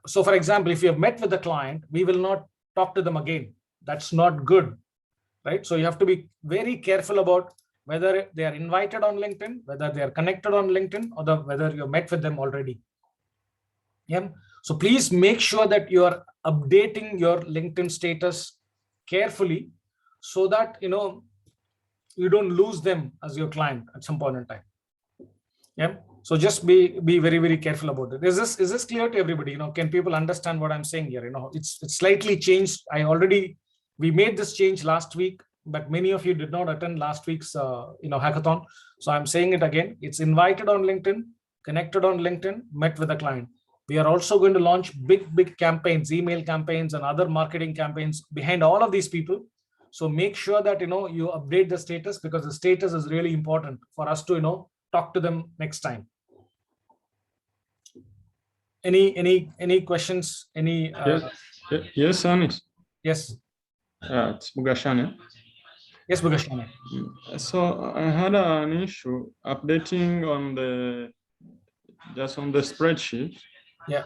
so for example, if you have met with the client, we will not talk to them again. That's not good, right? So you have to be very careful about whether they are invited on LinkedIn, whether they are connected on LinkedIn, or whether you met with them already. Yeah. So please make sure that you are updating your LinkedIn status carefully, so that you don't lose them as your client at some point in time. Yeah. So just be very, very careful about it. Is this clear to everybody? Can people understand what I'm saying here? It's slightly changed. We made this change last week, but many of you did not attend last week's hackathon. So I'm saying it again. It's invited on LinkedIn, connected on LinkedIn, met with a client. We are also going to launch big campaigns, email campaigns and other marketing campaigns behind all of these people. So make sure that you update the status, because the status is really important for us to talk to them next time. Any questions? Yes, Anis. Yes. It's Bugashane. Yes, Bugashane. So I had an issue updating on the spreadsheet. Yeah.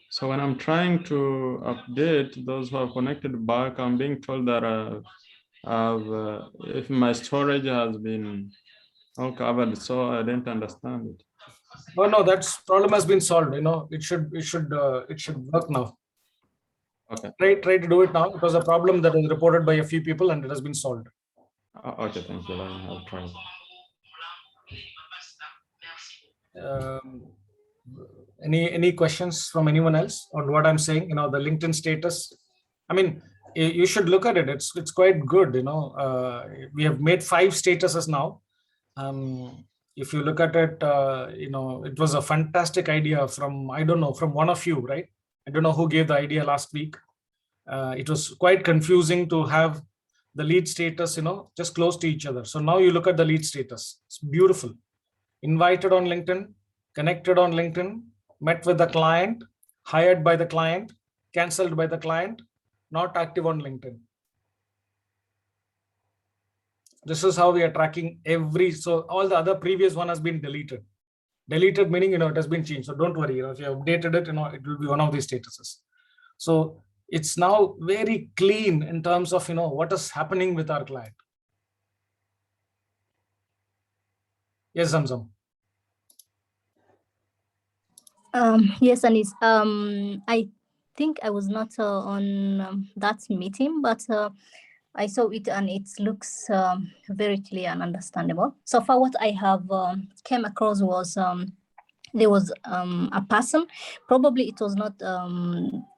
So when I'm trying to update those who are connected back, I'm being told that if my storage has been all covered, so I didn't understand it. Oh no, that problem has been solved. It should work now. Okay. Try to do it now. It was a problem that was reported by a few people, and it has been solved. Okay, thank you. I'll try. Any questions from anyone else on what I'm saying? The LinkedIn status. I mean, you should look at it. It's quite good. We have made 5 statuses now. If you look at it, it was a fantastic idea from one of you, right? I don't know who gave the idea last week. It was quite confusing to have the lead status, just close to each other. So now you look at the lead status. It's beautiful. Invited on LinkedIn, connected on LinkedIn, met with the client, hired by the client, canceled by the client, not active on LinkedIn. This is how we are tracking so all the other previous one has been deleted. Deleted meaning, it has been changed. So don't worry, if you updated it, it will be one of these statuses. So it's now very clean in terms of, what is happening with our client. Yes, Zamzam. Yes, Anis. I think I was not on that meeting, but I saw it and it looks very clear and understandable. So far, what I have came across was there was a person, probably it was not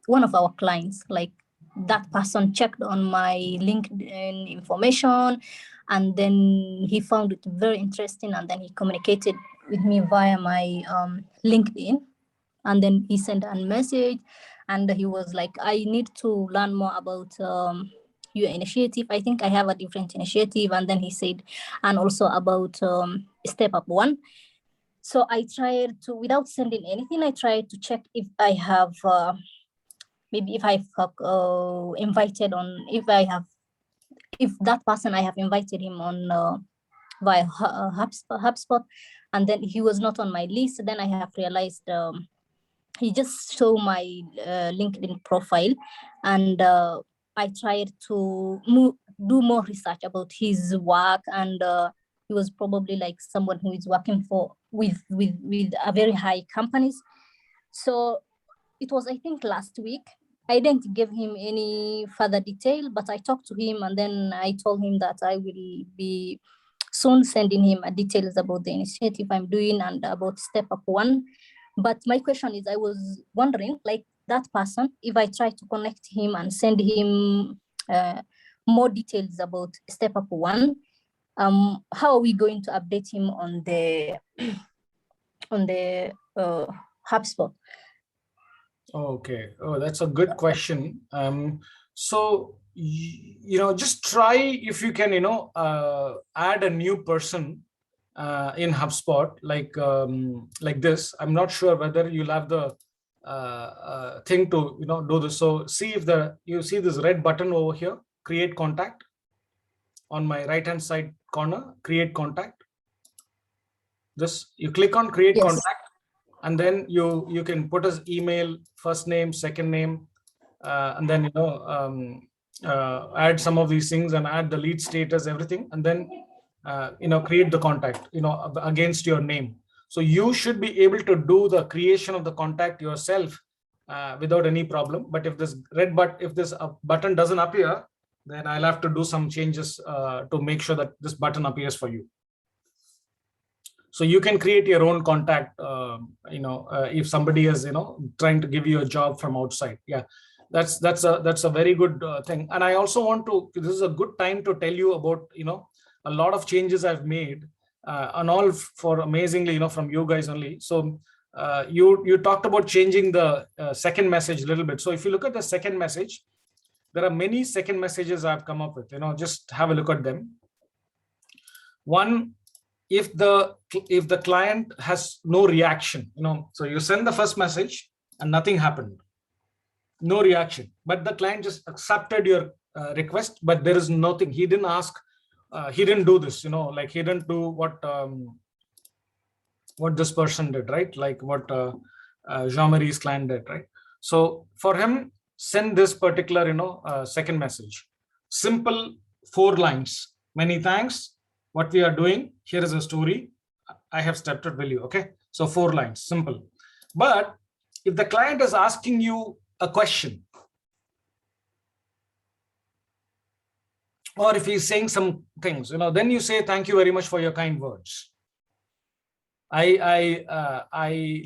one of our clients, like that person checked on my LinkedIn information and then he found it very interesting and then he communicated with me via my LinkedIn. And then he sent a message and he was like, I need to learn more about your initiative. I think I have a different initiative. And then he said, and also about StepUp.One. So I tried to, without sending anything, I tried to check if I have, maybe if I've invited on, if that person I have invited him on via HubSpot, and then he was not on my list. Then I have realized he just saw my LinkedIn profile, and I tried to do more research about his work, and he was probably like someone who is working with a very high companies. So it was, I think, last week. I didn't give him any further detail, but I talked to him and then I told him that I will be soon sending him details about the initiative I'm doing and about StepUp.One. But my question is, I was wondering, like that person, if I try to connect him and send him more details about StepUp.One, how are we going to update him on the HubSpot? Okay. Oh, that's a good question. So, just try if you can, add a new person in HubSpot like this. I'm not sure whether you'll have the thing to, do this. So see if you see this red button over here, create contact on my right-hand side corner, create contact. You click on create contact. And then you can put his email, first name, second name, and then add some of these things and add the lead status, everything, and then create the contact against your name. So you should be able to do the creation of the contact yourself without any problem. But if this button doesn't appear, then I'll have to do some changes to make sure that this button appears for you. So you can create your own contact, if somebody is, trying to give you a job from outside. Yeah, that's a very good thing. And I also want to, this is a good time to tell you about, a lot of changes I've made and all for amazingly, from you guys only. So you talked about changing the second message a little bit. So if you look at the second message, there are many second messages I've come up with, just have a look at them. One, if the client has no reaction, so you send the first message and nothing happened, no reaction, but the client just accepted your request, but there is nothing. He didn't ask, he didn't do this, like he didn't do what this person did, right? Like what Jean-Marie's client did, right? So for him, send this particular, second message, simple 4 lines. Many thanks. What we are doing, here is a story. I have stepped it, will you? Okay. So 4 lines, simple. But if the client is asking you a question, or if he's saying some things, then you say, thank you very much for your kind words. I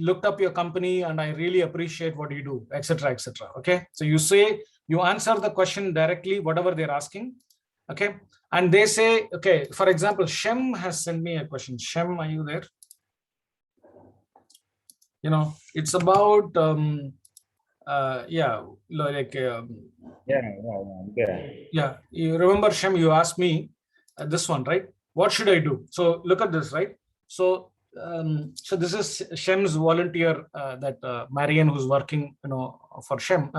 looked up your company and I really appreciate what you do, etc., etc. Okay. So you answer the question directly, whatever they're asking. Okay. And they say, okay, for example, Shem has sent me a question. Shem, are you there? It's about, yeah, you remember, Shem, you asked me this one, right? What should I do? So look at this, right? So this is Shem's volunteer that Marianne, who's working, for Shem.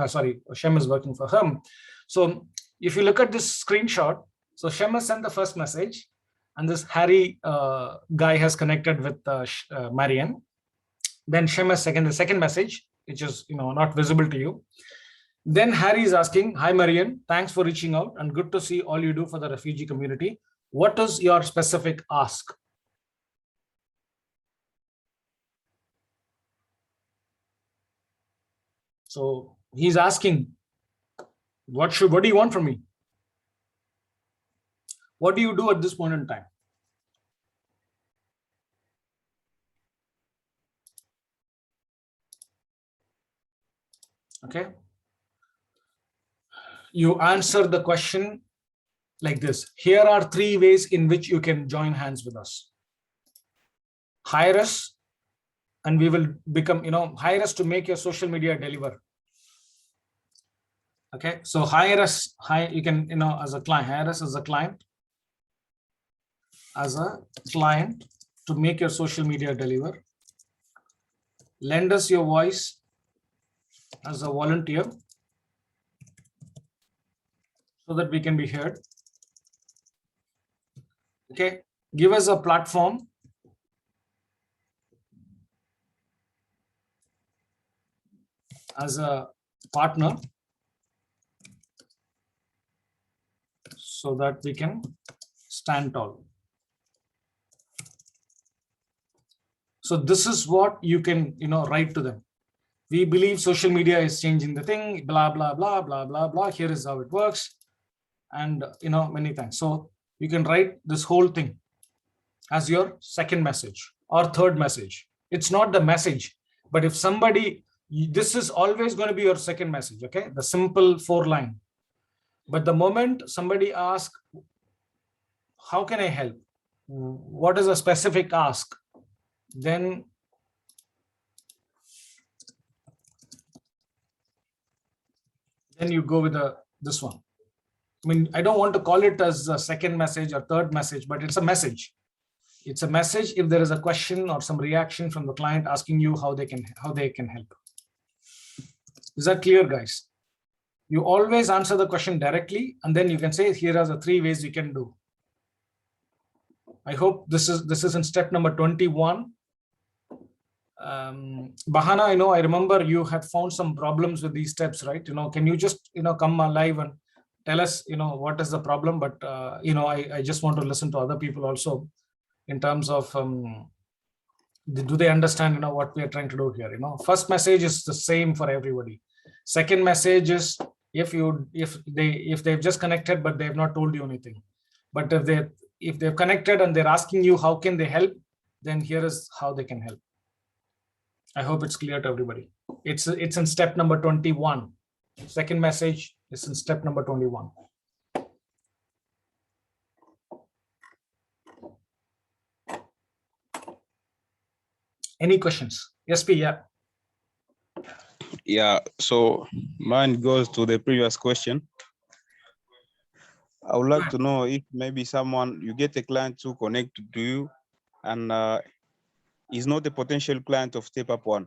Shem is working for him. So if you look at this screenshot, so Shem has sent the first message, and this Harry guy has connected with Marianne. Then Shem has the second message, which is not visible to you. Then Harry is asking, hi Marianne, thanks for reaching out and good to see all you do for the refugee community. What is your specific ask? So he's asking, what do you want from me? What do you do at this point in time? Okay. You answer the question like this. Here are 3 ways in which you can join hands with us. Hire us, and we will become, hire us to make your social media deliver. Okay. So hire us, you can, as a client, hire us as a client to make your social media deliver. Lend us your voice as a volunteer so that we can be heard. Okay. Give us a platform as a partner so that we can stand tall. So this is what you can, write to them. We believe social media is changing the thing, blah, blah, blah, blah, blah, blah. Here is how it works. And, many thanks. So you can write this whole thing as your second message or third message. It's not the message, but if somebody, this is always going to be your second message. Okay. The simple 4-line. But the moment somebody asks, how can I help? What is a specific ask? Then you go with this one. I mean, I don't want to call it as a second message or third message, but it's a message. It's a message if there is a question or some reaction from the client asking you how they can help. Is that clear, guys? You always answer the question directly, and then you can say, here are the 3 ways you can do. I hope this is in step number 21. Bahana, I remember you had found some problems with these steps, right? Can you just, come alive and tell us, what is the problem? But, I just want to listen to other people also in terms of, do they understand, what we are trying to do here? First message is the same for everybody. Second message is if they've just connected, but they have not told you anything. But if they've connected and they're asking you, how can they help? Then here is how they can help. I hope it's clear to everybody. It's in step number 21. Second message is in step number 21. Any questions? Yes, P. Yeah. Yeah. So mine goes to the previous question. I would like to know if maybe you get a client to connect to you and is not a potential client of StepUp.One.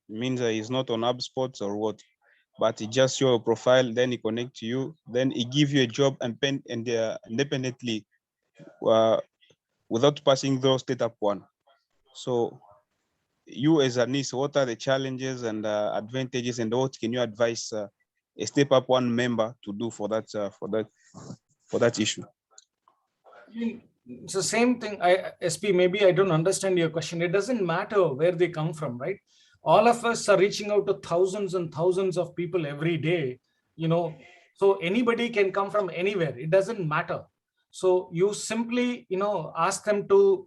Means he's not on HubSpot or what, but he just your profile, then he connect to you, then he give you a job and independently without passing through StepUp.One. So you as a niece, what are the challenges and advantages, and what can you advise a StepUp.One member to do for that issue? It's the same thing. SP, maybe I don't understand your question. It doesn't matter where they come from, right? All of us are reaching out to thousands and thousands of people every day, so anybody can come from anywhere. It doesn't matter. So you simply, ask them to,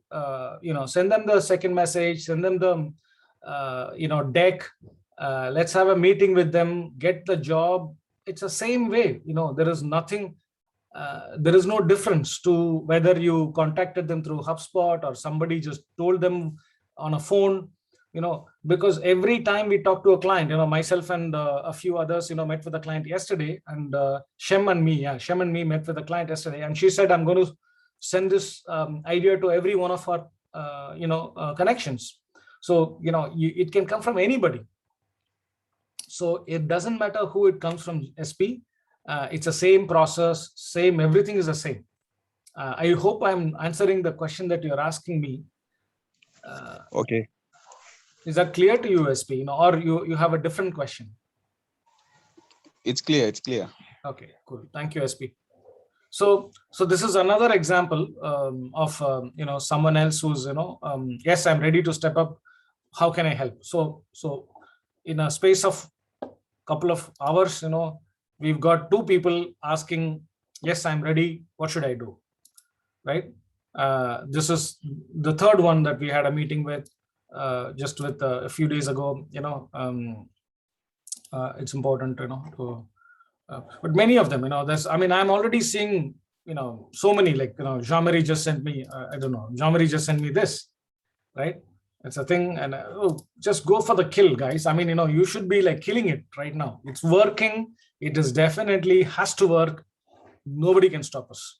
send them the second message, send them the, deck. Let's have a meeting with them, get the job. It's the same way, there is nothing. There is no difference to whether you contacted them through HubSpot or somebody just told them on a phone, because every time we talk to a client, myself and a few others, met with a client yesterday, and Shem and me met with a client yesterday, and she said, I'm going to send this idea to every one of our, connections. So, it can come from anybody. So it doesn't matter who it comes from, SP. It's the same process, everything is the same. I hope I'm answering the question that you're asking me. Okay. Is that clear to you, SP? Or you have a different question? It's clear. Okay, cool. Thank you, SP. So this is another example of someone else who's yes, I'm ready to step up. How can I help? So in a space of couple of hours, we've got 2 people asking, yes, I'm ready. What should I do? Right? This is the third one that we had a meeting with just with a few days ago. It's important, but many of them, I'm already seeing, so many, like, Jean-Marie just sent me, Jean-Marie just sent me this, right? It's a thing, and just go for the kill, guys. You should be like killing it right now. It's working. It is definitely has to work. Nobody can stop us.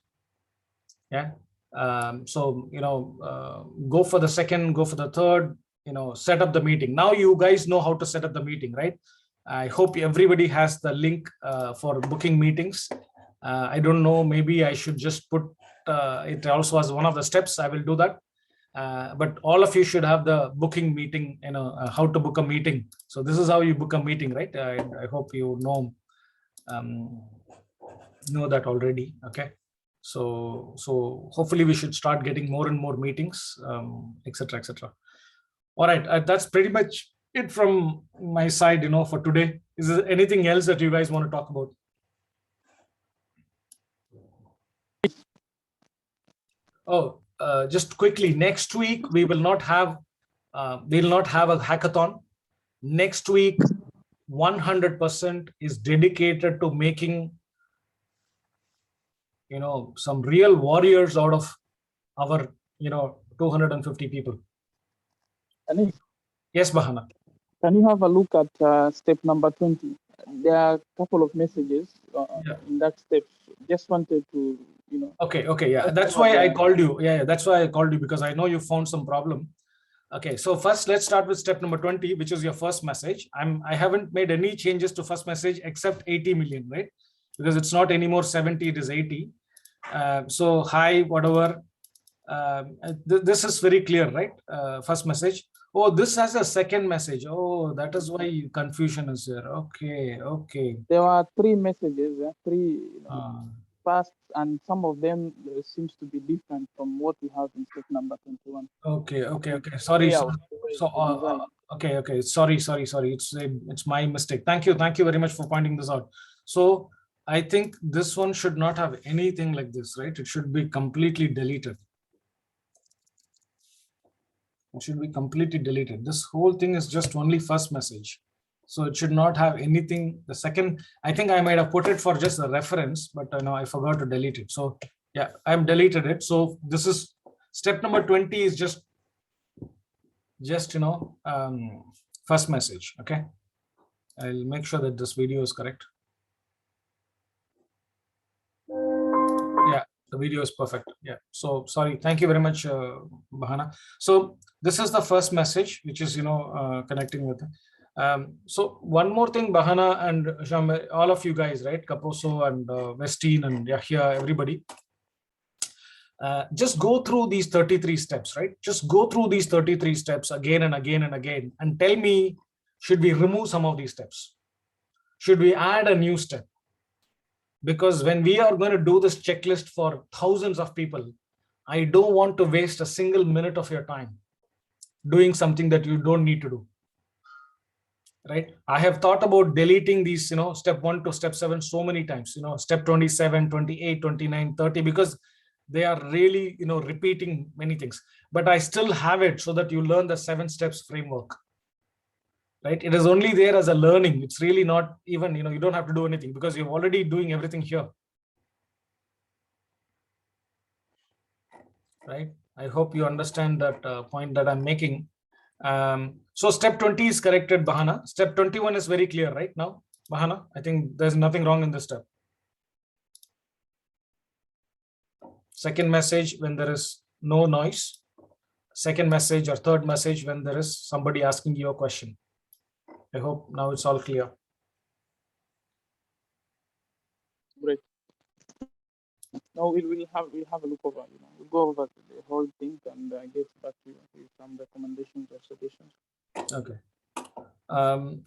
Yeah. So, go for the second, go for the third, set up the meeting. Now you guys know how to set up the meeting, right? I hope everybody has the link for booking meetings. I don't know, maybe I should just put it also as one of the steps. I will do that. But all of you should have the booking meeting, how to book a meeting. So this is how you book a meeting, right? I hope you know that already. Okay. So hopefully we should start getting more and more meetings, etc., etc. All right, that's pretty much it from my side, for today. Is there anything else that you guys want to talk about? Oh, just quickly, next week we will not have a hackathon. Next week, 100% is dedicated to making, some real warriors out of our, 250 people. Anik, Yes, Bahana. can you have a look at step number 20? There are a couple of messages in that step. Just wanted to, Okay, yeah. That's why I called you. Yeah, that's why I called you, because I know you found some problem. Okay, so first let's start with step number 20, which is your first message. I haven't made any changes to first message except 80 million, right? Because it's not anymore 70, it is 80. So hi, whatever. This is very clear, right? First message. Oh, this has a second message. Oh, that is why confusion is here. Okay. There are 3 messages, three first, and some of them seems to be different from what we have in step number 21. Okay. Sorry. Okay. Sorry. It's my mistake. Thank you very much for pointing this out. So I think this one should not have anything like this, right? It should be completely deleted. It should be completely deleted. This whole thing is just only first message. So it should not have anything. The second, I think I might have put it for just a reference, but I forgot to delete it. So yeah, I've deleted it. So this is step number 20 is just first message. Okay. I'll make sure that this video is correct. Yeah, the video is perfect. Yeah. So sorry. Thank you very much, Bahana. So this is the first message, which is, connecting with it. So one more thing, Bahana and Jean, all of you guys, right? Kaposo and Westin and Yahya, everybody. Just go through these 33 steps, right? Just go through these 33 steps again and again and again, and tell me, should we remove some of these steps? Should we add a new step? Because when we are going to do this checklist for thousands of people, I don't want to waste a single minute of your time doing something that you don't need to do. Right? I have thought about deleting these, step 1 to step 7 so many times, step 27, 28, 29, 30, because they are really, repeating many things, but I still have it so that you learn the 7 steps framework. Right? It is only there as a learning. It's really not even, you don't have to do anything because you're already doing everything here. Right? I hope you understand that point that I'm making. So step 20 is corrected, Bahana. Step 21 is very clear right now, Bahana. I think there's nothing wrong in this step. Second message when there is no noise. Second message or third message when there is somebody asking you a question. I hope now it's all clear. Great. Now we'll have a look over. We'll go over the whole thing and get back to you with some recommendations or suggestions. Okay.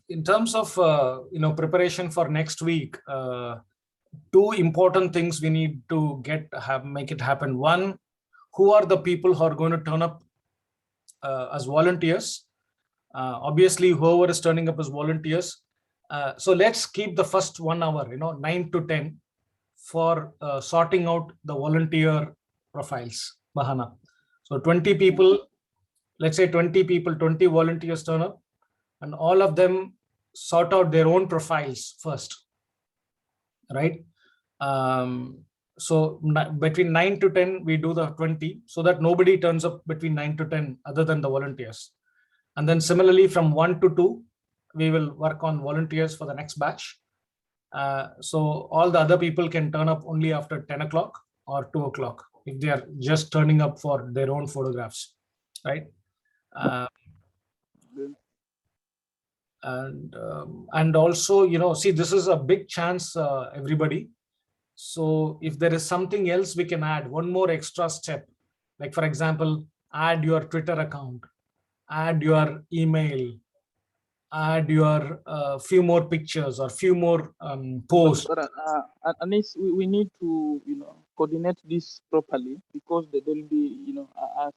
In terms of preparation for next week, 2 important things we need to make it happen. One, who are the people who are going to turn up as volunteers? Obviously, whoever is turning up as volunteers, So let's keep the first 1 hour, 9 to 10 for sorting out the volunteer profiles, Bahana. So 20 people, let's say 20 people, 20 volunteers turn up, and all of them sort out their own profiles first, right? So between 9 to 10, we do the 20 so that nobody turns up between 9 to 10 other than the volunteers. And then similarly from 1 to 2, we will work on volunteers for the next batch. So all the other people can turn up only after 10 o'clock or 2 o'clock if they are just turning up for their own photographs, right? And also, see, this is a big chance, everybody. So if there is something else we can add, one more extra step, like for example, add your Twitter account, add your email, add your few more pictures or few more posts. But Anis, we need to, coordinate this properly, because there will be, a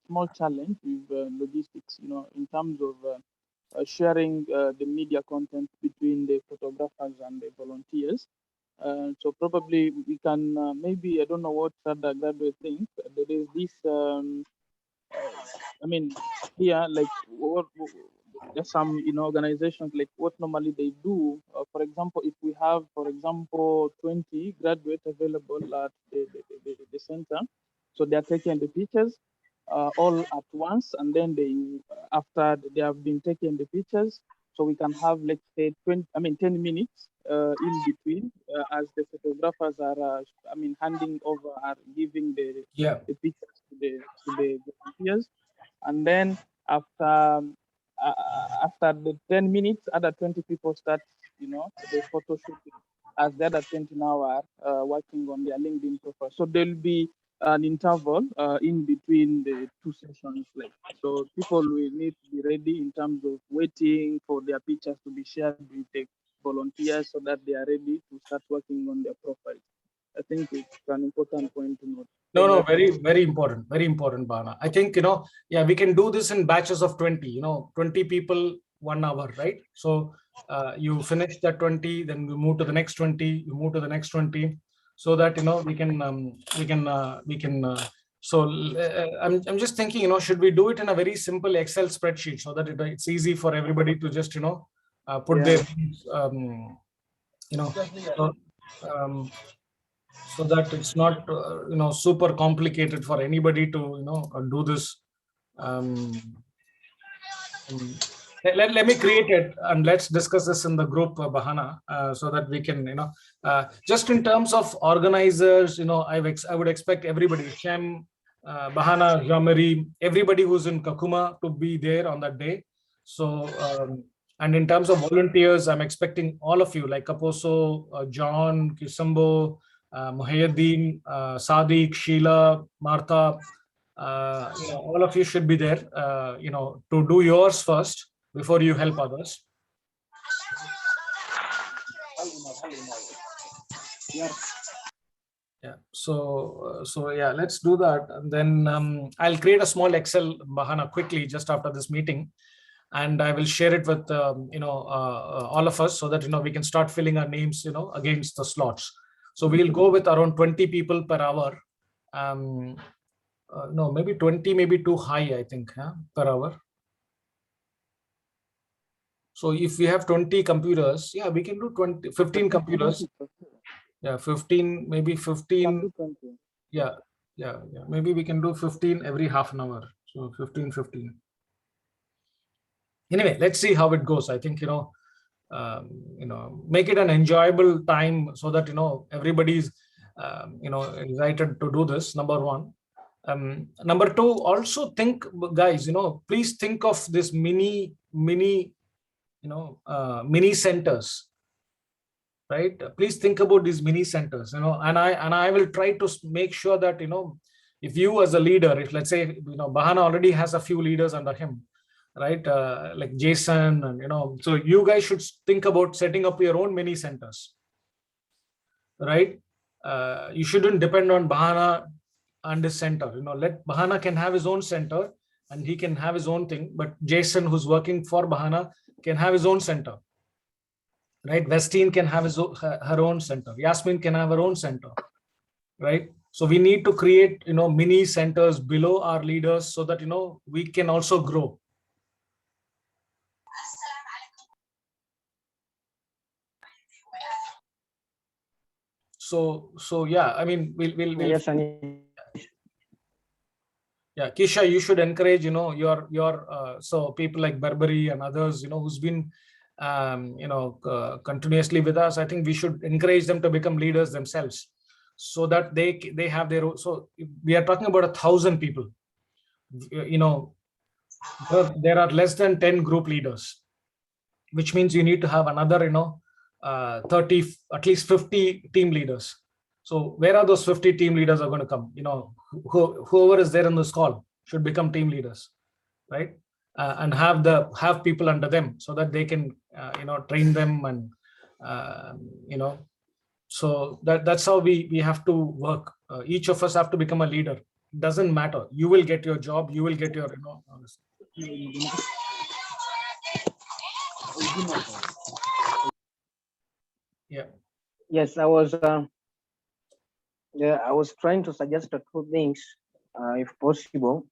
small challenge with logistics, in terms of sharing the media content between the photographers and the volunteers. So probably we can, maybe, I don't know what undergraduate think, there is this, I mean, here, like, there's some, organizations, like what normally they do. For example, if we have, for example, 20 graduates available at the center, so they are taking the pictures all at once, and then after they have been taking the pictures, so we can have, let's say, 10 minutes in between, as the photographers are, handing over, are giving the pictures to the volunteers, and then after the 10 minutes, other 20 people start, the photo shooting, as the other 20 now are working on their LinkedIn profile. So there'll be an interval in between the two sessions, so people will need to be ready in terms of waiting for their pictures to be shared with the volunteers, so that they are ready to start working on their profiles. I think it's an important point to note. No, very important, Bana. I think, we can do this in batches of 20, 20 people, 1 hour, right? So you finish that 20, then we move to the next 20, you move to the next 20, so that, I'm just thinking, should we do it in a very simple Excel spreadsheet so that it's easy for everybody to just, put their, so that it's not super complicated for anybody to do this. Let me create it and let's discuss this in the group, Bahana, so that we can just in terms of organizers, I would expect everybody, Shem, Bahana, Jean-Marie, everybody who's in Kakuma to be there on that day. So and in terms of volunteers, I'm expecting all of you, like Kaposo, John, Kisambo, Muhayyaddin, Sadiq, Sheila, Martha, all of you should be there, to do yours first before you help others. Yeah. So yeah, let's do that. And then I'll create a small Excel, Bahana, quickly just after this meeting, and I will share it with all of us, so that we can start filling our names against the slots. So we'll go with around 20 people per hour. No, maybe 20 may be too high, I think, per hour. So if we have 20 computers, yeah, we can do 15 computers. Yeah, 15, maybe 15. Yeah, maybe we can do 15 every half an hour. So 15. Anyway, let's see how it goes. I think, make it an enjoyable time, so that, everybody's, excited to do this, number one. Number two, also think, guys, please think of this mini centers, right? Please think about these mini centers, and I will try to make sure that, if you as a leader, if let's say, Bahana already has a few leaders under him, right? Like Jason, and, so you guys should think about setting up your own mini centers, right? You shouldn't depend on Bahana and his center. Let Bahana can have his own center and he can have his own thing, but Jason, who's working for Bahana, can have his own center, right? Vestine can have her own center. Yasmin can have her own center, right? So we need to create, mini centers below our leaders so that, we can also grow. So yeah, I mean, we'll Yes, Anish. yeah, Kisha, you should encourage, your so people like Barbary and others, who's been, continuously with us. I think we should encourage them to become leaders themselves, so that they have their own. So we are talking about 1,000 people. There are less than 10 group leaders, which means you need to have another, 30, at least 50 team leaders. So where are those 50 team leaders are going to come? Whoever is there in this call should become team leaders, right? And have people under them so that they can, train them, and so that's how we have to work. Each of us have to become a leader. Doesn't matter. You will get your job. You will get your, yeah. Yes, I was trying to suggest two things, if possible.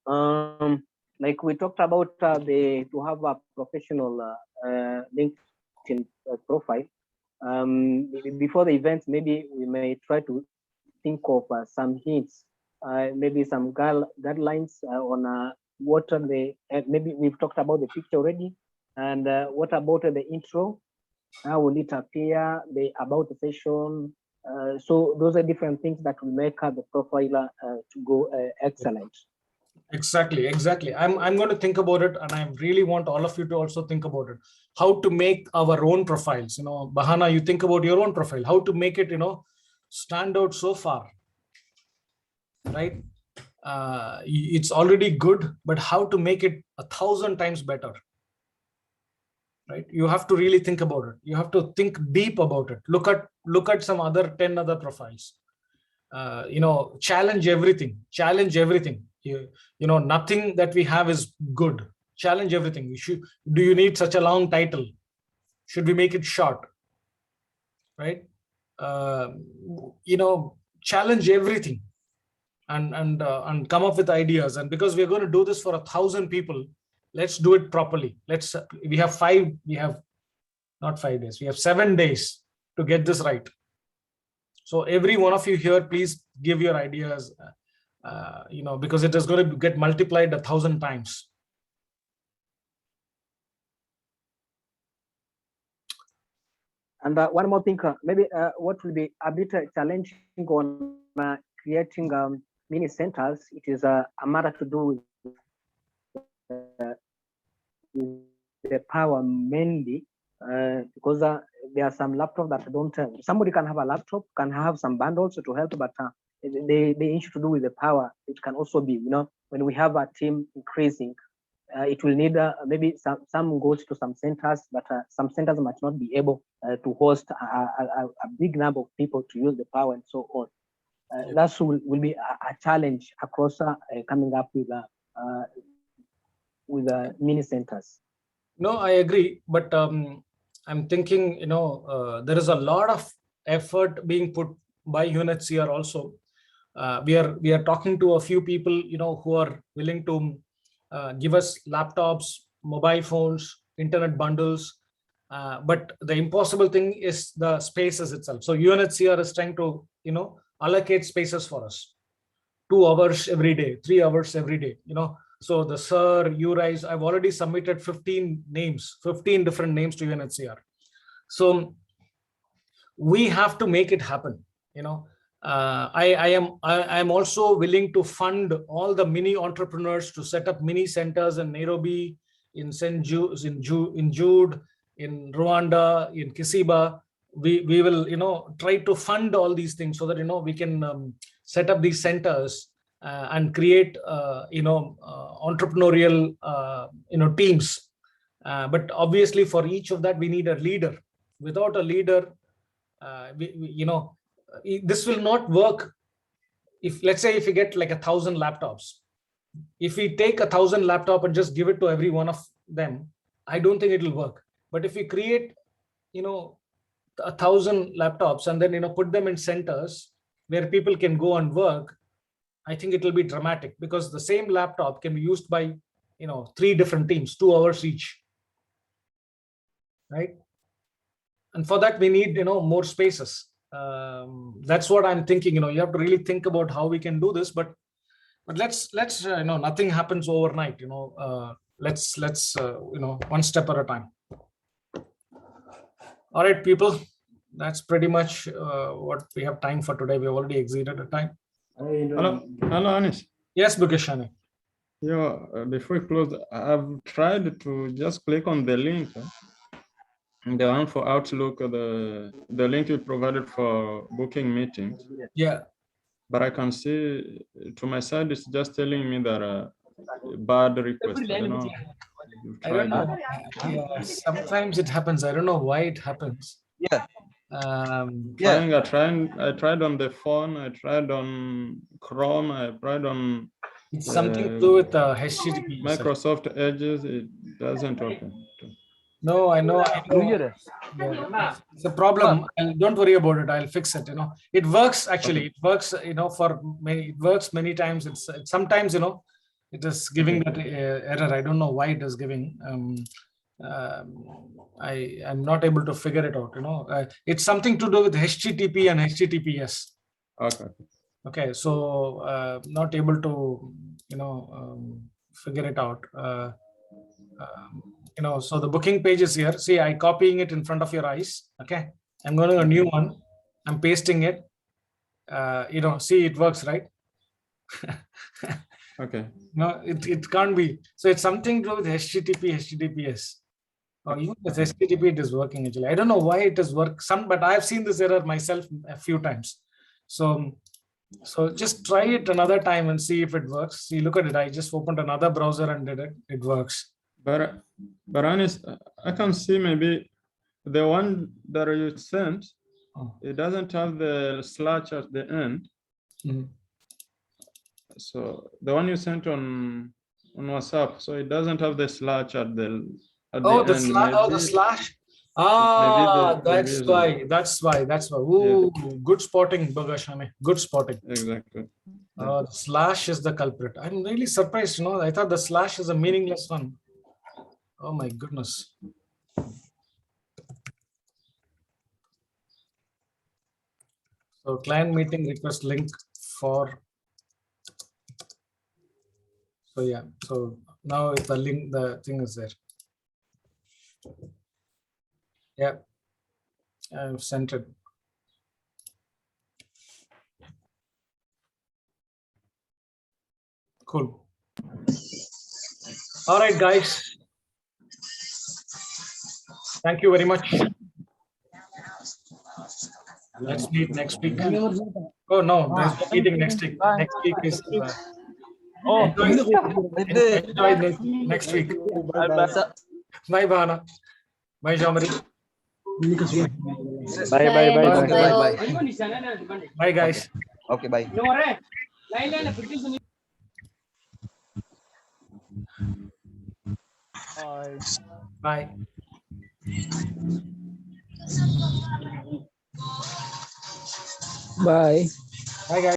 Like we talked about to have a professional LinkedIn profile. Before the event, maybe we may try to think of some hints, maybe some guidelines on what are the. Maybe we've talked about the picture already, and what about the intro? How will it appear? The about the session. So those are different things that will make the profiler to go excellent. Exactly. I'm going to think about it, and I really want all of you to also think about it. How to make our own profiles. Bahana, you think about your own profile. How to make it, stand out so far, right? It's already good, but how to make it 1,000 times better, right? You have to really think about it. You have to think deep about it. Look at some other 10 other profiles. Challenge everything. Nothing that we have is good. Challenge everything. Do you need such a long title? Should we make it short? Right? Challenge everything, and come up with ideas. And because we're going to do this for 1,000 people, let's do it properly. We have not 5 days. We have 7 days to get this right. So every one of you here, please give your ideas, because it is going to get multiplied 1,000 times. And one more thing, maybe what will be a bit challenging on creating mini centers, it is a matter to do with the power mainly, because there are some laptops that don't. Somebody can have a laptop, can have some bundles to help, but the issue to do with the power, it can also be, when we have a team increasing, it will need maybe some goes to some centers, but some centers might not be able to host a big number of people to use the power and so on. That will be a challenge across coming up with mini centers. No, I agree, but I'm thinking, there is a lot of effort being put by UNHCR also. We are talking to a few people, who are willing to give us laptops, mobile phones, internet bundles. But the impossible thing is the spaces itself. So UNHCR is trying to, allocate spaces for us. 2 hours every day, 3 hours every day, So the sir, you guys, I've already submitted 15 different names to UNHCR. So we have to make it happen. I am also willing to fund all the mini entrepreneurs to set up mini centers in Nairobi, in St. Jude, in Jude, in Rwanda, in Kisiba. We will, try to fund all these things so that, we can set up these centers and create, entrepreneurial, teams. But obviously for each of that, we need a leader. Without a leader, this will not work. If let's say if we get like 1,000 laptops, if we take 1,000 laptop and just give it to every one of them, I don't think it will work. But if we create, 1,000 laptops and then, put them in centers where people can go and work, I think it will be dramatic, because the same laptop can be used by, 3 different teams, 2 hours each, right? And for that we need, more spaces. That's what I'm thinking. You have to really think about how we can do this, but let's nothing happens overnight. Let's one step at a time. All right, people, that's pretty much what we have time for today. We already exceeded the time. Hello, Anis. Yes, Bukeshani. Yeah, before we close, I've tried to just click on the link. The one for Outlook, the link you provided for booking meetings. Yeah. But I can see to my side, it's just telling me that bad request. I don't know. I don't know. Yeah, sometimes it happens. I don't know why it happens. Yeah. I tried on the phone. I tried on Chrome. I tried on. It's something to do with HTTP. Microsoft Edges. It doesn't open. No, I know. Yeah. It's a problem. Don't worry about it. I'll fix it. It works actually. Okay. It works. For many. It works many times. It's sometimes. It is giving that error. I don't know why it is giving. I'm not able to figure it out. It's something to do with HTTP and HTTPS. Okay. Okay. So not able to figure it out. So the booking page is here. See, I'm copying it in front of your eyes. Okay. I'm going to a new one. I'm pasting it. See, it works, right? Okay. No, it can't be. So it's something to do with HTTP, HTTPS. Or even with HTTP, it is working actually. I don't know why it does work. But I've seen this error myself a few times. So just try it another time and see if it works. See, look at it. I just opened another browser and did it. It works. But Anis, I can see maybe the one that you sent, it doesn't have the slash at the end. Mm-hmm. So the one you sent on WhatsApp, so it doesn't have the slash at the end. The slash. That's why. Ooh, yeah. Good spotting, Bagashami. Good spotting. Exactly. The slash is the culprit. I'm really surprised. I thought the slash is a meaningless one. Oh my goodness. So client meeting request link for. So yeah. So now if the link, the thing is there. Yeah, I've sent it. Cool. All right, guys. Thank you very much. Let's meet next week. Oh no, there's a meeting next week. Next week is enjoy next week. Bye, Bana. Bye, Jamari. Bye. Bye, guys. Okay, bye. Bye. Bye. Bye, guys.